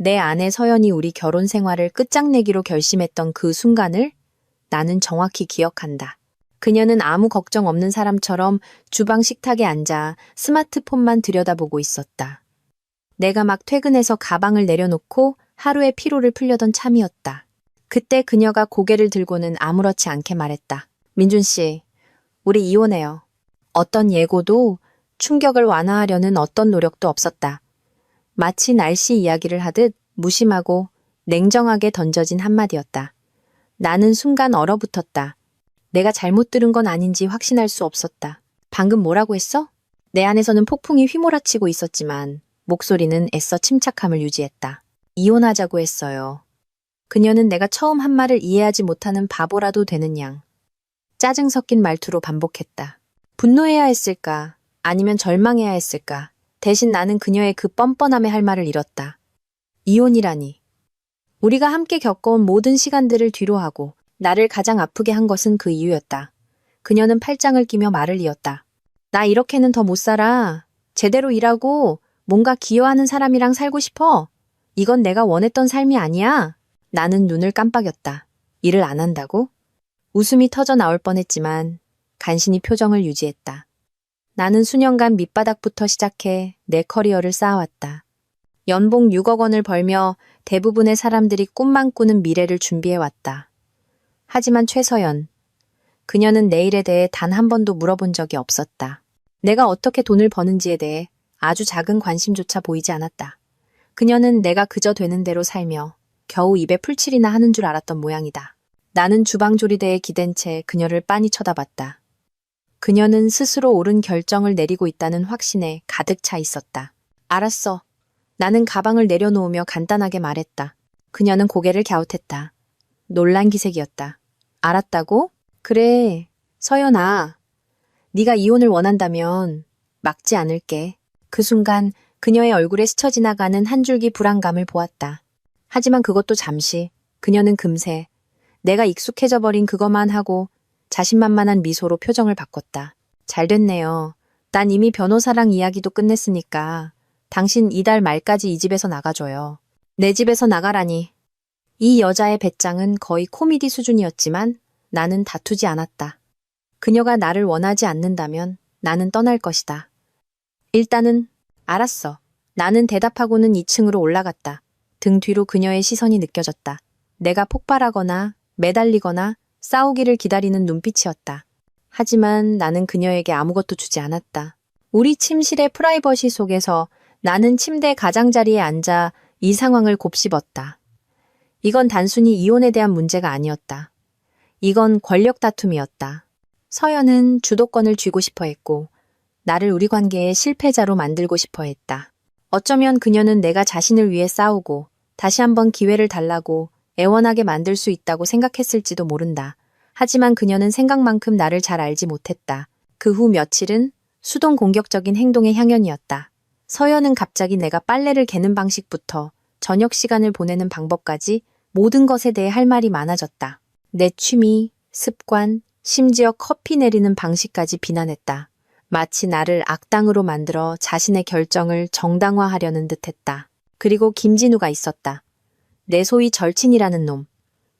내 아내 서연이 우리 결혼 생활을 끝장내기로 결심했던 그 순간을 나는 정확히 기억한다. 그녀는 아무 걱정 없는 사람처럼 주방 식탁에 앉아 스마트폰만 들여다보고 있었다. 내가 막 퇴근해서 가방을 내려놓고 하루의 피로를 풀려던 참이었다. 그때 그녀가 고개를 들고는 아무렇지 않게 말했다. 민준 씨, 우리 이혼해요. 어떤 예고도 충격을 완화하려는 어떤 노력도 없었다. 마치 날씨 이야기를 하듯 무심하고 냉정하게 던져진 한마디였다. 나는 순간 얼어붙었다. 내가 잘못 들은 건 아닌지 확신할 수 없었다. 방금 뭐라고 했어? 내 안에서는 폭풍이 휘몰아치고 있었지만 목소리는 애써 침착함을 유지했다. 이혼하자고 했어요. 그녀는 내가 처음 한 말을 이해하지 못하는 바보라도 되는 양. 짜증 섞인 말투로 반복했다. 분노해야 했을까? 아니면 절망해야 했을까? 대신 나는 그녀의 그 뻔뻔함에 할 말을 잃었다. 이혼이라니. 우리가 함께 겪어온 모든 시간들을 뒤로하고 나를 가장 아프게 한 것은 그 이유였다. 그녀는 팔짱을 끼며 말을 이었다. 나 이렇게는 더 못 살아. 제대로 일하고 뭔가 기여하는 사람이랑 살고 싶어. 이건 내가 원했던 삶이 아니야. 나는 눈을 깜빡였다. 일을 안 한다고? 웃음이 터져 나올 뻔했지만 간신히 표정을 유지했다. 나는 수년간 밑바닥부터 시작해 내 커리어를 쌓아왔다. 연봉 6억 원을 벌며 대부분의 사람들이 꿈만 꾸는 미래를 준비해왔다. 하지만 최서연, 그녀는 내 일에 대해 단 한 번도 물어본 적이 없었다. 내가 어떻게 돈을 버는지에 대해 아주 작은 관심조차 보이지 않았다. 그녀는 내가 그저 되는 대로 살며 겨우 입에 풀칠이나 하는 줄 알았던 모양이다. 나는 주방조리대에 기댄 채 그녀를 빤히 쳐다봤다. 그녀는 스스로 옳은 결정을 내리고 있다는 확신에 가득 차 있었다. 알았어. 나는 가방을 내려놓으며 간단하게 말했다. 그녀는 고개를 갸웃했다. 놀란 기색이었다. 알았다고? 그래, 서연아. 네가 이혼을 원한다면 막지 않을게. 그 순간 그녀의 얼굴에 스쳐 지나가는 한 줄기 불안감을 보았다. 하지만 그것도 잠시, 그녀는 금세 내가 익숙해져 버린 그것만 하고 자신만만한 미소로 표정을 바꿨다. 잘 됐네요. 난 이미 변호사랑 이야기도 끝냈으니까 당신 이달 말까지 이 집에서 나가줘요. 내 집에서 나가라니. 이 여자의 배짱은 거의 코미디 수준이었지만 나는 다투지 않았다. 그녀가 나를 원하지 않는다면 나는 떠날 것이다. 일단은 알았어. 나는 대답하고는 2층으로 올라갔다. 등 뒤로 그녀의 시선이 느껴졌다. 내가 폭발하거나 매달리거나 싸우기를 기다리는 눈빛이었다. 하지만 나는 그녀에게 아무것도 주지 않았다. 우리 침실의 프라이버시 속에서 나는 침대 가장자리에 앉아 이 상황을 곱씹었다. 이건 단순히 이혼에 대한 문제가 아니었다. 이건 권력 다툼이었다. 서연은 주도권을 쥐고 싶어 했고 나를 우리 관계의 실패자로 만들고 싶어 했다. 어쩌면 그녀는 내가 자신을 위해 싸우고 다시 한번 기회를 달라고 애원하게 만들 수 있다고 생각했을지도 모른다. 하지만 그녀는 생각만큼 나를 잘 알지 못했다. 그 후 며칠은 수동 공격적인 행동의 향연이었다. 서연은 갑자기 내가 빨래를 개는 방식부터 저녁 시간을 보내는 방법까지 모든 것에 대해 할 말이 많아졌다. 내 취미, 습관, 심지어 커피 내리는 방식까지 비난했다. 마치 나를 악당으로 만들어 자신의 결정을 정당화하려는 듯했다. 그리고 김진우가 있었다. 내 소위 절친이라는 놈.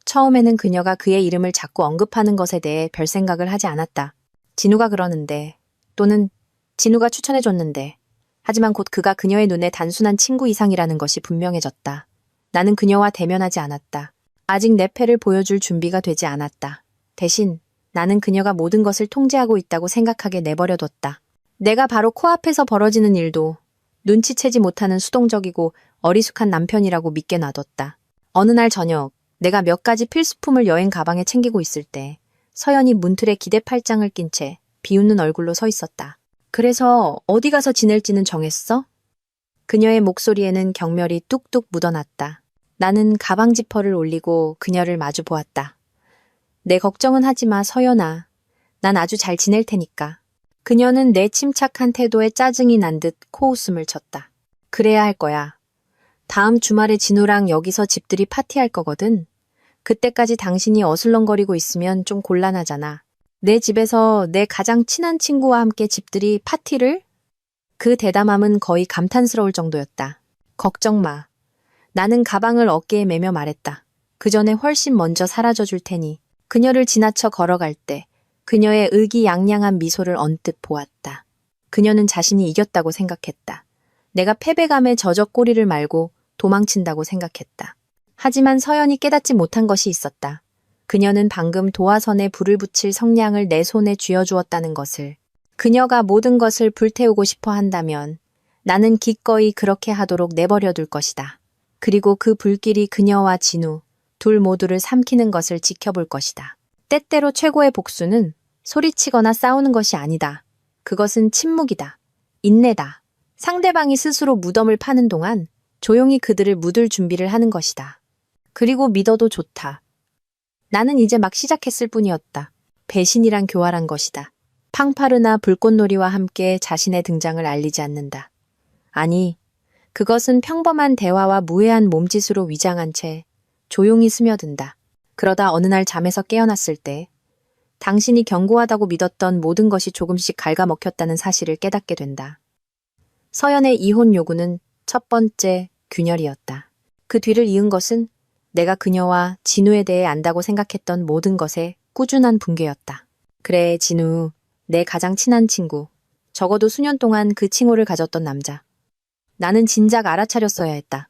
처음에는 그녀가 그의 이름을 자꾸 언급하는 것에 대해 별 생각을 하지 않았다. 진우가 그러는데, 또는 진우가 추천해줬는데, 하지만 곧 그가 그녀의 눈에 단순한 친구 이상이라는 것이 분명해졌다. 나는 그녀와 대면하지 않았다. 아직 내 패를 보여줄 준비가 되지 않았다. 대신 나는 그녀가 모든 것을 통제하고 있다고 생각하게 내버려뒀다. 내가 바로 코앞에서 벌어지는 일도 눈치채지 못하는 수동적이고 어리숙한 남편이라고 믿게 놔뒀다. 어느 날 저녁, 내가 몇 가지 필수품을 여행 가방에 챙기고 있을 때 서연이 문틀에 기대 팔짱을 낀 채 비웃는 얼굴로 서 있었다. 그래서 어디 가서 지낼지는 정했어? 그녀의 목소리에는 경멸이 뚝뚝 묻어났다. 나는 가방 지퍼를 올리고 그녀를 마주 보았다. 내 걱정은 하지 마, 서연아. 난 아주 잘 지낼 테니까. 그녀는 내 침착한 태도에 짜증이 난 듯 코웃음을 쳤다. 그래야 할 거야. 다음 주말에 진우랑 여기서 집들이 파티할 거거든. 그때까지 당신이 어슬렁거리고 있으면 좀 곤란하잖아. 내 집에서 내 가장 친한 친구와 함께 집들이 파티를? 그 대담함은 거의 감탄스러울 정도였다. 걱정 마. 나는 가방을 어깨에 매며 말했다. 그 전에 훨씬 먼저 사라져 줄 테니. 그녀를 지나쳐 걸어갈 때 그녀의 의기양양한 미소를 언뜻 보았다. 그녀는 자신이 이겼다고 생각했다. 내가 패배감에 젖어 꼬리를 말고 도망친다고 생각했다. 하지만 서연이 깨닫지 못한 것이 있었다. 그녀는 방금 도화선에 불을 붙일 성냥을 내 손에 쥐어주었다는 것을. 그녀가 모든 것을 불태우고 싶어 한다면 나는 기꺼이 그렇게 하도록 내버려 둘 것이다. 그리고 그 불길이 그녀와 진우, 둘 모두를 삼키는 것을 지켜볼 것이다. 때때로 최고의 복수는 소리치거나 싸우는 것이 아니다. 그것은 침묵이다. 인내다. 상대방이 스스로 무덤을 파는 동안 조용히 그들을 묻을 준비를 하는 것이다. 그리고 믿어도 좋다. 나는 이제 막 시작했을 뿐이었다. 배신이란 교활한 것이다. 팡파르나 불꽃놀이와 함께 자신의 등장을 알리지 않는다. 아니, 그것은 평범한 대화와 무해한 몸짓으로 위장한 채 조용히 스며든다. 그러다 어느 날 잠에서 깨어났을 때 당신이 견고하다고 믿었던 모든 것이 조금씩 갉아먹혔다는 사실을 깨닫게 된다. 서연의 이혼 요구는 첫 번째 균열이었다. 그 뒤를 이은 것은 내가 그녀와 진우에 대해 안다고 생각했던 모든 것의 꾸준한 붕괴였다. 그래, 진우, 내 가장 친한 친구. 적어도 수년 동안 그 칭호를 가졌던 남자. 나는 진작 알아차렸어야 했다.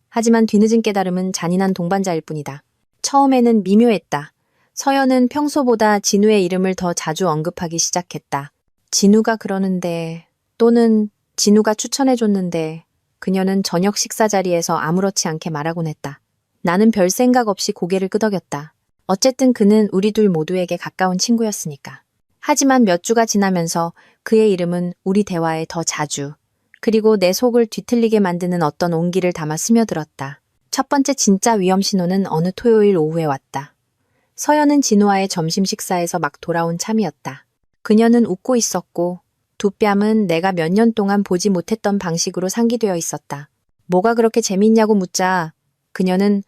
하지만 뒤늦은 깨달음은 잔인한 동반자일 뿐이다. 처음에는 미묘했다. 서연은 평소보다 진우의 이름을 더 자주 언급하기 시작했다. 진우가 그러는데, 또는 진우가 추천해줬는데, 그녀는 저녁 식사 자리에서 아무렇지 않게 말하곤 했다. 나는 별 생각 없이 고개를 끄덕였다. 어쨌든 그는 우리 둘 모두에게 가까운 친구였으니까. 하지만 몇 주가 지나면서 그의 이름은 우리 대화에 더 자주, 그리고 내 속을 뒤틀리게 만드는 어떤 온기를 담아 스며들었다. 첫 번째 진짜 위험 신호는 어느 토요일 오후에 왔다. 서연은 진우와의 점심 식사에서 막 돌아온 참이었다. 그녀는 웃고 있었고 두 뺨은 내가 몇 년 동안 보지 못했던 방식으로 상기되어 있었다. 뭐가 그렇게 재미있냐고 묻자 그녀는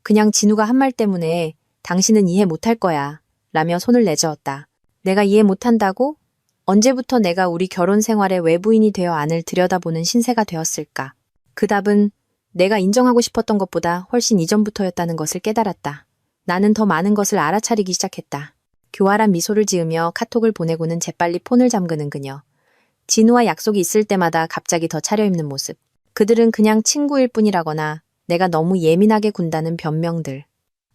그냥 진우가 한 말 때문에 당신은 이해 못할 거야 라며 손을 내저었다. 내가 이해 못한다고? 언제부터 내가 우리 결혼 생활에 외부인이 되어 안을 들여다보는 신세가 되었을까? 그 답은 내가 인정하고 싶었던 것보다 훨씬 이전부터였다는 것을 깨달았다. 나는 더 많은 것을 알아차리기 시작했다. 교활한 미소를 지으며 카톡을 보내고는 재빨리 폰을 잠그는 그녀. 진우와 약속이 있을 때마다 갑자기 더 차려입는 모습. 그들은 그냥 친구일 뿐이라거나 내가 너무 예민하게 군다는 변명들.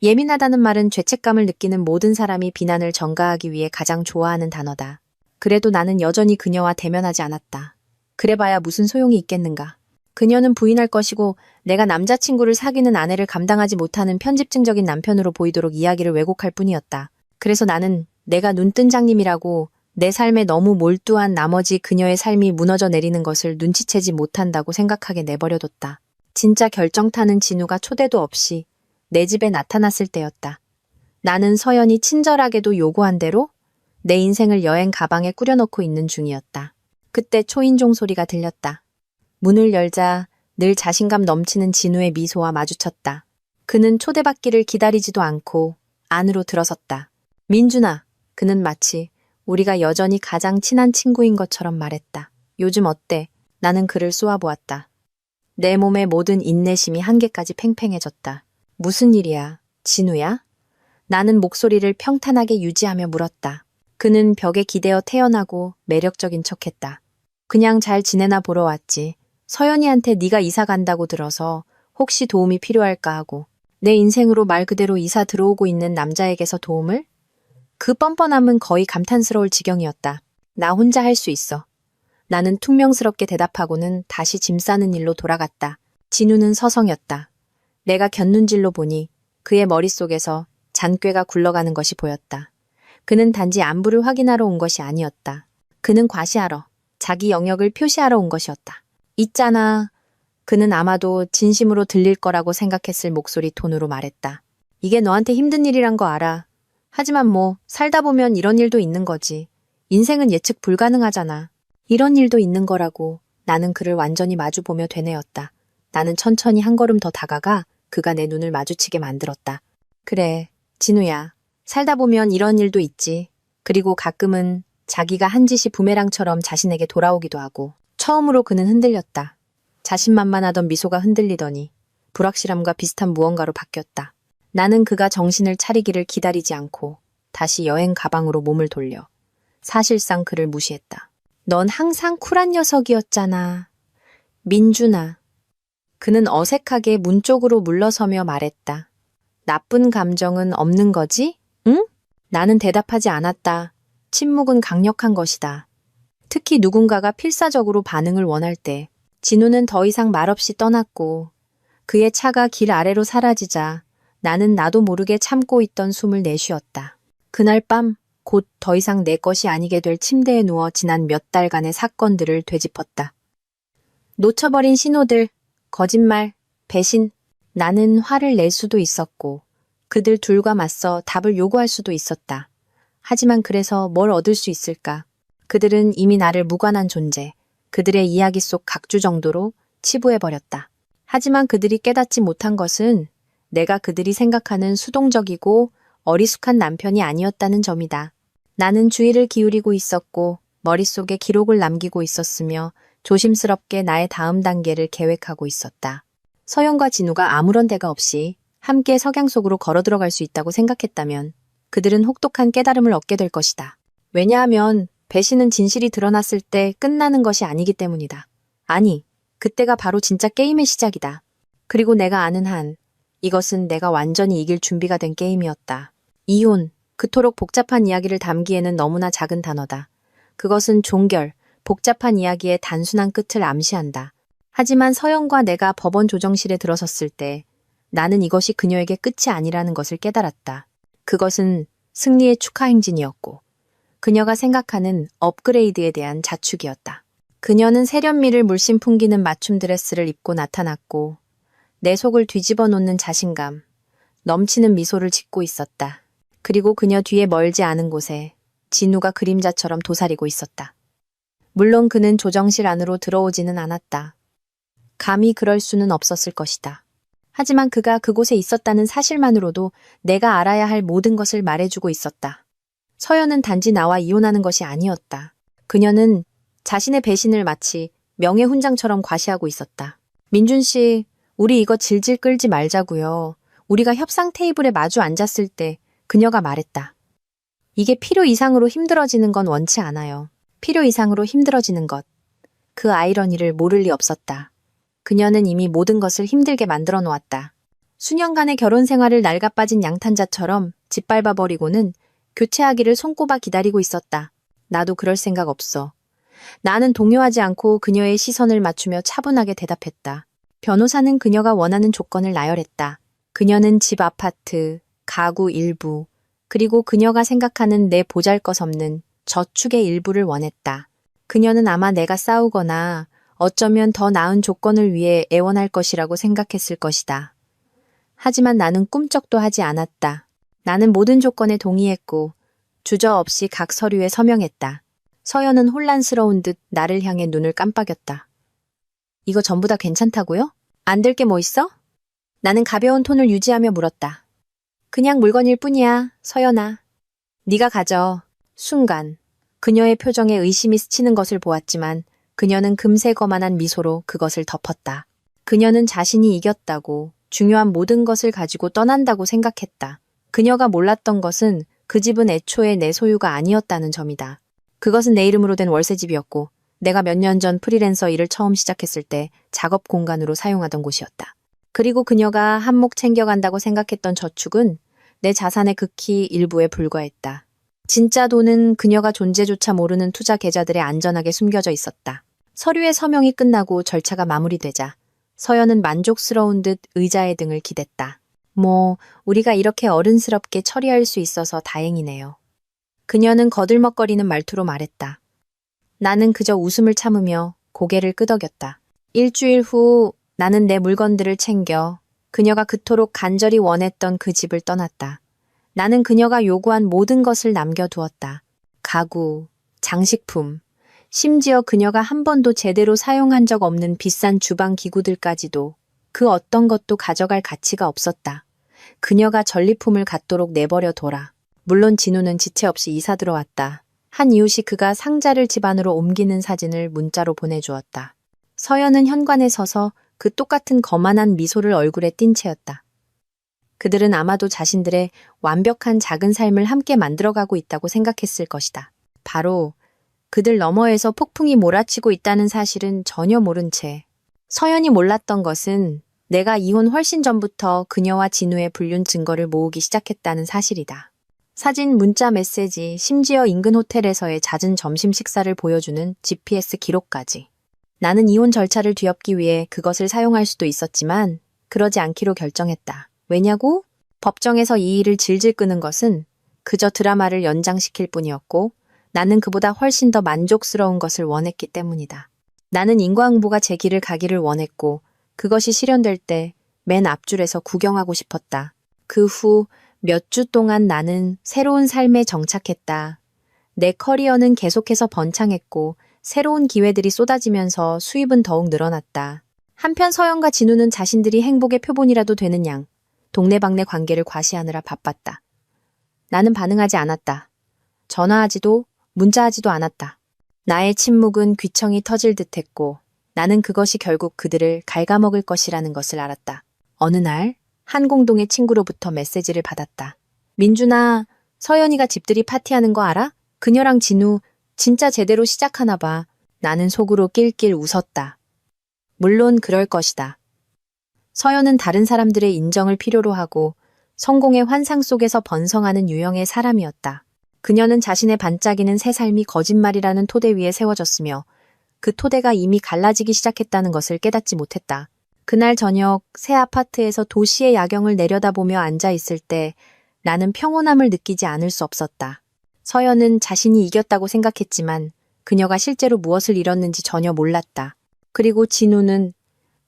예민하다는 말은 죄책감을 느끼는 모든 사람이 비난을 전가하기 위해 가장 좋아하는 단어다. 그래도 나는 여전히 그녀와 대면하지 않았다. 그래봐야 무슨 소용이 있겠는가. 그녀는 부인할 것이고 내가 남자친구를 사귀는 아내를 감당하지 못하는 편집증적인 남편으로 보이도록 이야기를 왜곡할 뿐이었다. 그래서 나는 내가 눈뜬 장님이라고 내 삶에 너무 몰두한 나머지 그녀의 삶이 무너져 내리는 것을 눈치채지 못한다고 생각하게 내버려뒀다. 진짜 결정타는 진우가 초대도 없이 내 집에 나타났을 때였다. 나는 서연이 친절하게도 요구한 대로 내 인생을 여행 가방에 꾸려놓고 있는 중이었다. 그때 초인종 소리가 들렸다. 문을 열자 늘 자신감 넘치는 진우의 미소와 마주쳤다. 그는 초대받기를 기다리지도 않고 안으로 들어섰다. 민준아, 그는 마치 우리가 여전히 가장 친한 친구인 것처럼 말했다. 요즘 어때? 나는 그를 쏘아보았다. 내 몸의 모든 인내심이 한계까지 팽팽해졌다. 무슨 일이야? 진우야? 나는 목소리를 평탄하게 유지하며 물었다. 그는 벽에 기대어 태어나고 매력적인 척했다. 그냥 잘 지내나 보러 왔지. 서연이한테 네가 이사 간다고 들어서 혹시 도움이 필요할까 하고. 내 인생으로 말 그대로 이사 들어오고 있는 남자에게서 도움을? 그 뻔뻔함은 거의 감탄스러울 지경이었다. 나 혼자 할 수 있어. 나는 퉁명스럽게 대답하고는 다시 짐 싸는 일로 돌아갔다. 진우는 서성였다. 내가 곁눈질로 보니 그의 머릿속에서 잔꾀가 굴러가는 것이 보였다. 그는 단지 안부를 확인하러 온 것이 아니었다. 그는 과시하러, 자기 영역을 표시하러 온 것이었다. 있잖아. 그는 아마도 진심으로 들릴 거라고 생각했을 목소리 톤으로 말했다. 이게 너한테 힘든 일이란 거 알아. 하지만 살다 보면 이런 일도 있는 거지. 인생은 예측 불가능하잖아. 이런 일도 있는 거라고. 나는 그를 완전히 마주보며 되뇌었다. 나는 천천히 한 걸음 더 다가가 그가 내 눈을 마주치게 만들었다. 그래, 진우야. 살다 보면 이런 일도 있지. 그리고 가끔은 자기가 한 짓이 부메랑처럼 자신에게 돌아오기도 하고. 처음으로 그는 흔들렸다. 자신만만하던 미소가 흔들리더니 불확실함과 비슷한 무언가로 바뀌었다. 나는 그가 정신을 차리기를 기다리지 않고 다시 여행 가방으로 몸을 돌려 사실상 그를 무시했다. 넌 항상 쿨한 녀석이었잖아. 민준아. 그는 어색하게 문 쪽으로 물러서며 말했다. 나쁜 감정은 없는 거지? 응? 나는 대답하지 않았다. 침묵은 강력한 것이다. 특히 누군가가 필사적으로 반응을 원할 때 진우는 더 이상 말없이 떠났고 그의 차가 길 아래로 사라지자 나는 나도 모르게 참고 있던 숨을 내쉬었다. 그날 밤 곧 더 이상 내 것이 아니게 될 침대에 누워 지난 몇 달간의 사건들을 되짚었다. 놓쳐버린 신호들, 거짓말, 배신. 나는 화를 낼 수도 있었고 그들 둘과 맞서 답을 요구할 수도 있었다. 하지만 그래서 뭘 얻을 수 있을까? 그들은 이미 나를 무관한 존재, 그들의 이야기 속 각주 정도로 치부해버렸다. 하지만 그들이 깨닫지 못한 것은 내가 그들이 생각하는 수동적이고 어리숙한 남편이 아니었다는 점이다. 나는 주의를 기울이고 있었고 머릿속에 기록을 남기고 있었으며 조심스럽게 나의 다음 단계를 계획하고 있었다. 서영과 진우가 아무런 대가 없이 함께 석양 속으로 걸어 들어갈 수 있다고 생각했다면 그들은 혹독한 깨달음을 얻게 될 것이다. 왜냐하면 배신은 진실이 드러났을 때 끝나는 것이 아니기 때문이다. 아니, 그때가 바로 진짜 게임의 시작이다. 그리고 내가 아는 한 이것은 내가 완전히 이길 준비가 된 게임이었다. 이혼, 그토록 복잡한 이야기를 담기에는 너무나 작은 단어다. 그것은 종결, 복잡한 이야기의 단순한 끝을 암시한다. 하지만 서영과 내가 법원 조정실에 들어섰을 때 나는 이것이 그녀에게 끝이 아니라는 것을 깨달았다. 그것은 승리의 축하 행진이었고 그녀가 생각하는 업그레이드에 대한 자축이었다. 그녀는 세련미를 물씬 풍기는 맞춤 드레스를 입고 나타났고 내 속을 뒤집어 놓는 자신감, 넘치는 미소를 짓고 있었다. 그리고 그녀 뒤에 멀지 않은 곳에 진우가 그림자처럼 도사리고 있었다. 물론 그는 조정실 안으로 들어오지는 않았다. 감히 그럴 수는 없었을 것이다. 하지만 그가 그곳에 있었다는 사실만으로도 내가 알아야 할 모든 것을 말해주고 있었다. 서연은 단지 나와 이혼하는 것이 아니었다. 그녀는 자신의 배신을 마치 명예훈장처럼 과시하고 있었다. 민준 씨, 우리 이거 질질 끌지 말자고요. 우리가 협상 테이블에 마주 앉았을 때 그녀가 말했다. 이게 필요 이상으로 힘들어지는 건 원치 않아요. 필요 이상으로 힘들어지는 것. 그 아이러니를 모를 리 없었다. 그녀는 이미 모든 것을 힘들게 만들어 놓았다. 수년간의 결혼 생활을 낡아빠진 양탄자처럼 짓밟아버리고는 교체하기를 손꼽아 기다리고 있었다. 나도 그럴 생각 없어. 나는 동요하지 않고 그녀의 시선을 맞추며 차분하게 대답했다. 변호사는 그녀가 원하는 조건을 나열했다. 그녀는 집 아파트, 가구 일부, 그리고 그녀가 생각하는 내 보잘것없는 저축의 일부를 원했다. 그녀는 아마 내가 싸우거나 어쩌면 더 나은 조건을 위해 애원할 것이라고 생각했을 것이다. 하지만 나는 꿈쩍도 하지 않았다. 나는 모든 조건에 동의했고 주저없이 각 서류에 서명했다. 서연은 혼란스러운 듯 나를 향해 눈을 깜빡였다. 이거 전부 다 괜찮다고요? 안 될 게 뭐 있어? 나는 가벼운 톤을 유지하며 물었다. 그냥 물건일 뿐이야, 서연아. 네가 가져. 순간 그녀의 표정에 의심이 스치는 것을 보았지만 그녀는 금세 거만한 미소로 그것을 덮었다. 그녀는 자신이 이겼다고 중요한 모든 것을 가지고 떠난다고 생각했다. 그녀가 몰랐던 것은 그 집은 애초에 내 소유가 아니었다는 점이다. 그것은 내 이름으로 된 월세집이었고 내가 몇 년 전 프리랜서 일을 처음 시작했을 때 작업 공간으로 사용하던 곳이었다. 그리고 그녀가 한몫 챙겨간다고 생각했던 저축은 내 자산의 극히 일부에 불과했다. 진짜 돈은 그녀가 존재조차 모르는 투자 계좌들에 안전하게 숨겨져 있었다. 서류의 서명이 끝나고 절차가 마무리되자 서연은 만족스러운 듯 의자의 등을 기댔다. 우리가 이렇게 어른스럽게 처리할 수 있어서 다행이네요. 그녀는 거들먹거리는 말투로 말했다. 나는 그저 웃음을 참으며 고개를 끄덕였다. 일주일 후 나는 내 물건들을 챙겨 그녀가 그토록 간절히 원했던 그 집을 떠났다. 나는 그녀가 요구한 모든 것을 남겨두었다. 가구, 장식품, 심지어 그녀가 한 번도 제대로 사용한 적 없는 비싼 주방 기구들까지도 그 어떤 것도 가져갈 가치가 없었다. 그녀가 전리품을 갖도록 내버려 둬라. 물론 진우는 지체 없이 이사 들어왔다. 한 이웃이 그가 상자를 집 안으로 옮기는 사진을 문자로 보내주었다. 서연은 현관에 서서 그 똑같은 거만한 미소를 얼굴에 띈 채였다. 그들은 아마도 자신들의 완벽한 작은 삶을 함께 만들어가고 있다고 생각했을 것이다. 바로 그들 너머에서 폭풍이 몰아치고 있다는 사실은 전혀 모른 채 서연이 몰랐던 것은 내가 이혼 훨씬 전부터 그녀와 진우의 불륜 증거를 모으기 시작했다는 사실이다. 사진, 문자, 메시지, 심지어 인근 호텔에서의 잦은 점심 식사를 보여주는 GPS 기록까지. 나는 이혼 절차를 뒤엎기 위해 그것을 사용할 수도 있었지만 그러지 않기로 결정했다. 왜냐고? 법정에서 이 일을 질질 끄는 것은 그저 드라마를 연장시킬 뿐이었고 나는 그보다 훨씬 더 만족스러운 것을 원했기 때문이다. 나는 인과응보가 제 길을 가기를 원했고 그것이 실현될 때 맨 앞줄에서 구경하고 싶었다. 그 후 몇 주 동안 나는 새로운 삶에 정착했다. 내 커리어는 계속해서 번창했고 새로운 기회들이 쏟아지면서 수입은 더욱 늘어났다. 한편 서연과 진우는 자신들이 행복의 표본이라도 되는 양 동네방네 관계를 과시하느라 바빴다. 나는 반응하지 않았다. 전화하지도 문자하지도 않았다. 나의 침묵은 귀청이 터질 듯했고 나는 그것이 결국 그들을 갉아먹을 것이라는 것을 알았다. 어느 날 한 공동의 친구로부터 메시지를 받았다. 민준아, 서연이가 집들이 파티하는 거 알아? 그녀랑 진우 진짜 제대로 시작하나 봐. 나는 속으로 낄낄 웃었다. 물론 그럴 것이다. 서연은 다른 사람들의 인정을 필요로 하고 성공의 환상 속에서 번성하는 유형의 사람이었다. 그녀는 자신의 반짝이는 새 삶이 거짓말이라는 토대 위에 세워졌으며 그 토대가 이미 갈라지기 시작했다는 것을 깨닫지 못했다. 그날 저녁 새 아파트에서 도시의 야경을 내려다보며 앉아있을 때 나는 평온함을 느끼지 않을 수 없었다. 서연은 자신이 이겼다고 생각했지만 그녀가 실제로 무엇을 잃었는지 전혀 몰랐다. 그리고 진우는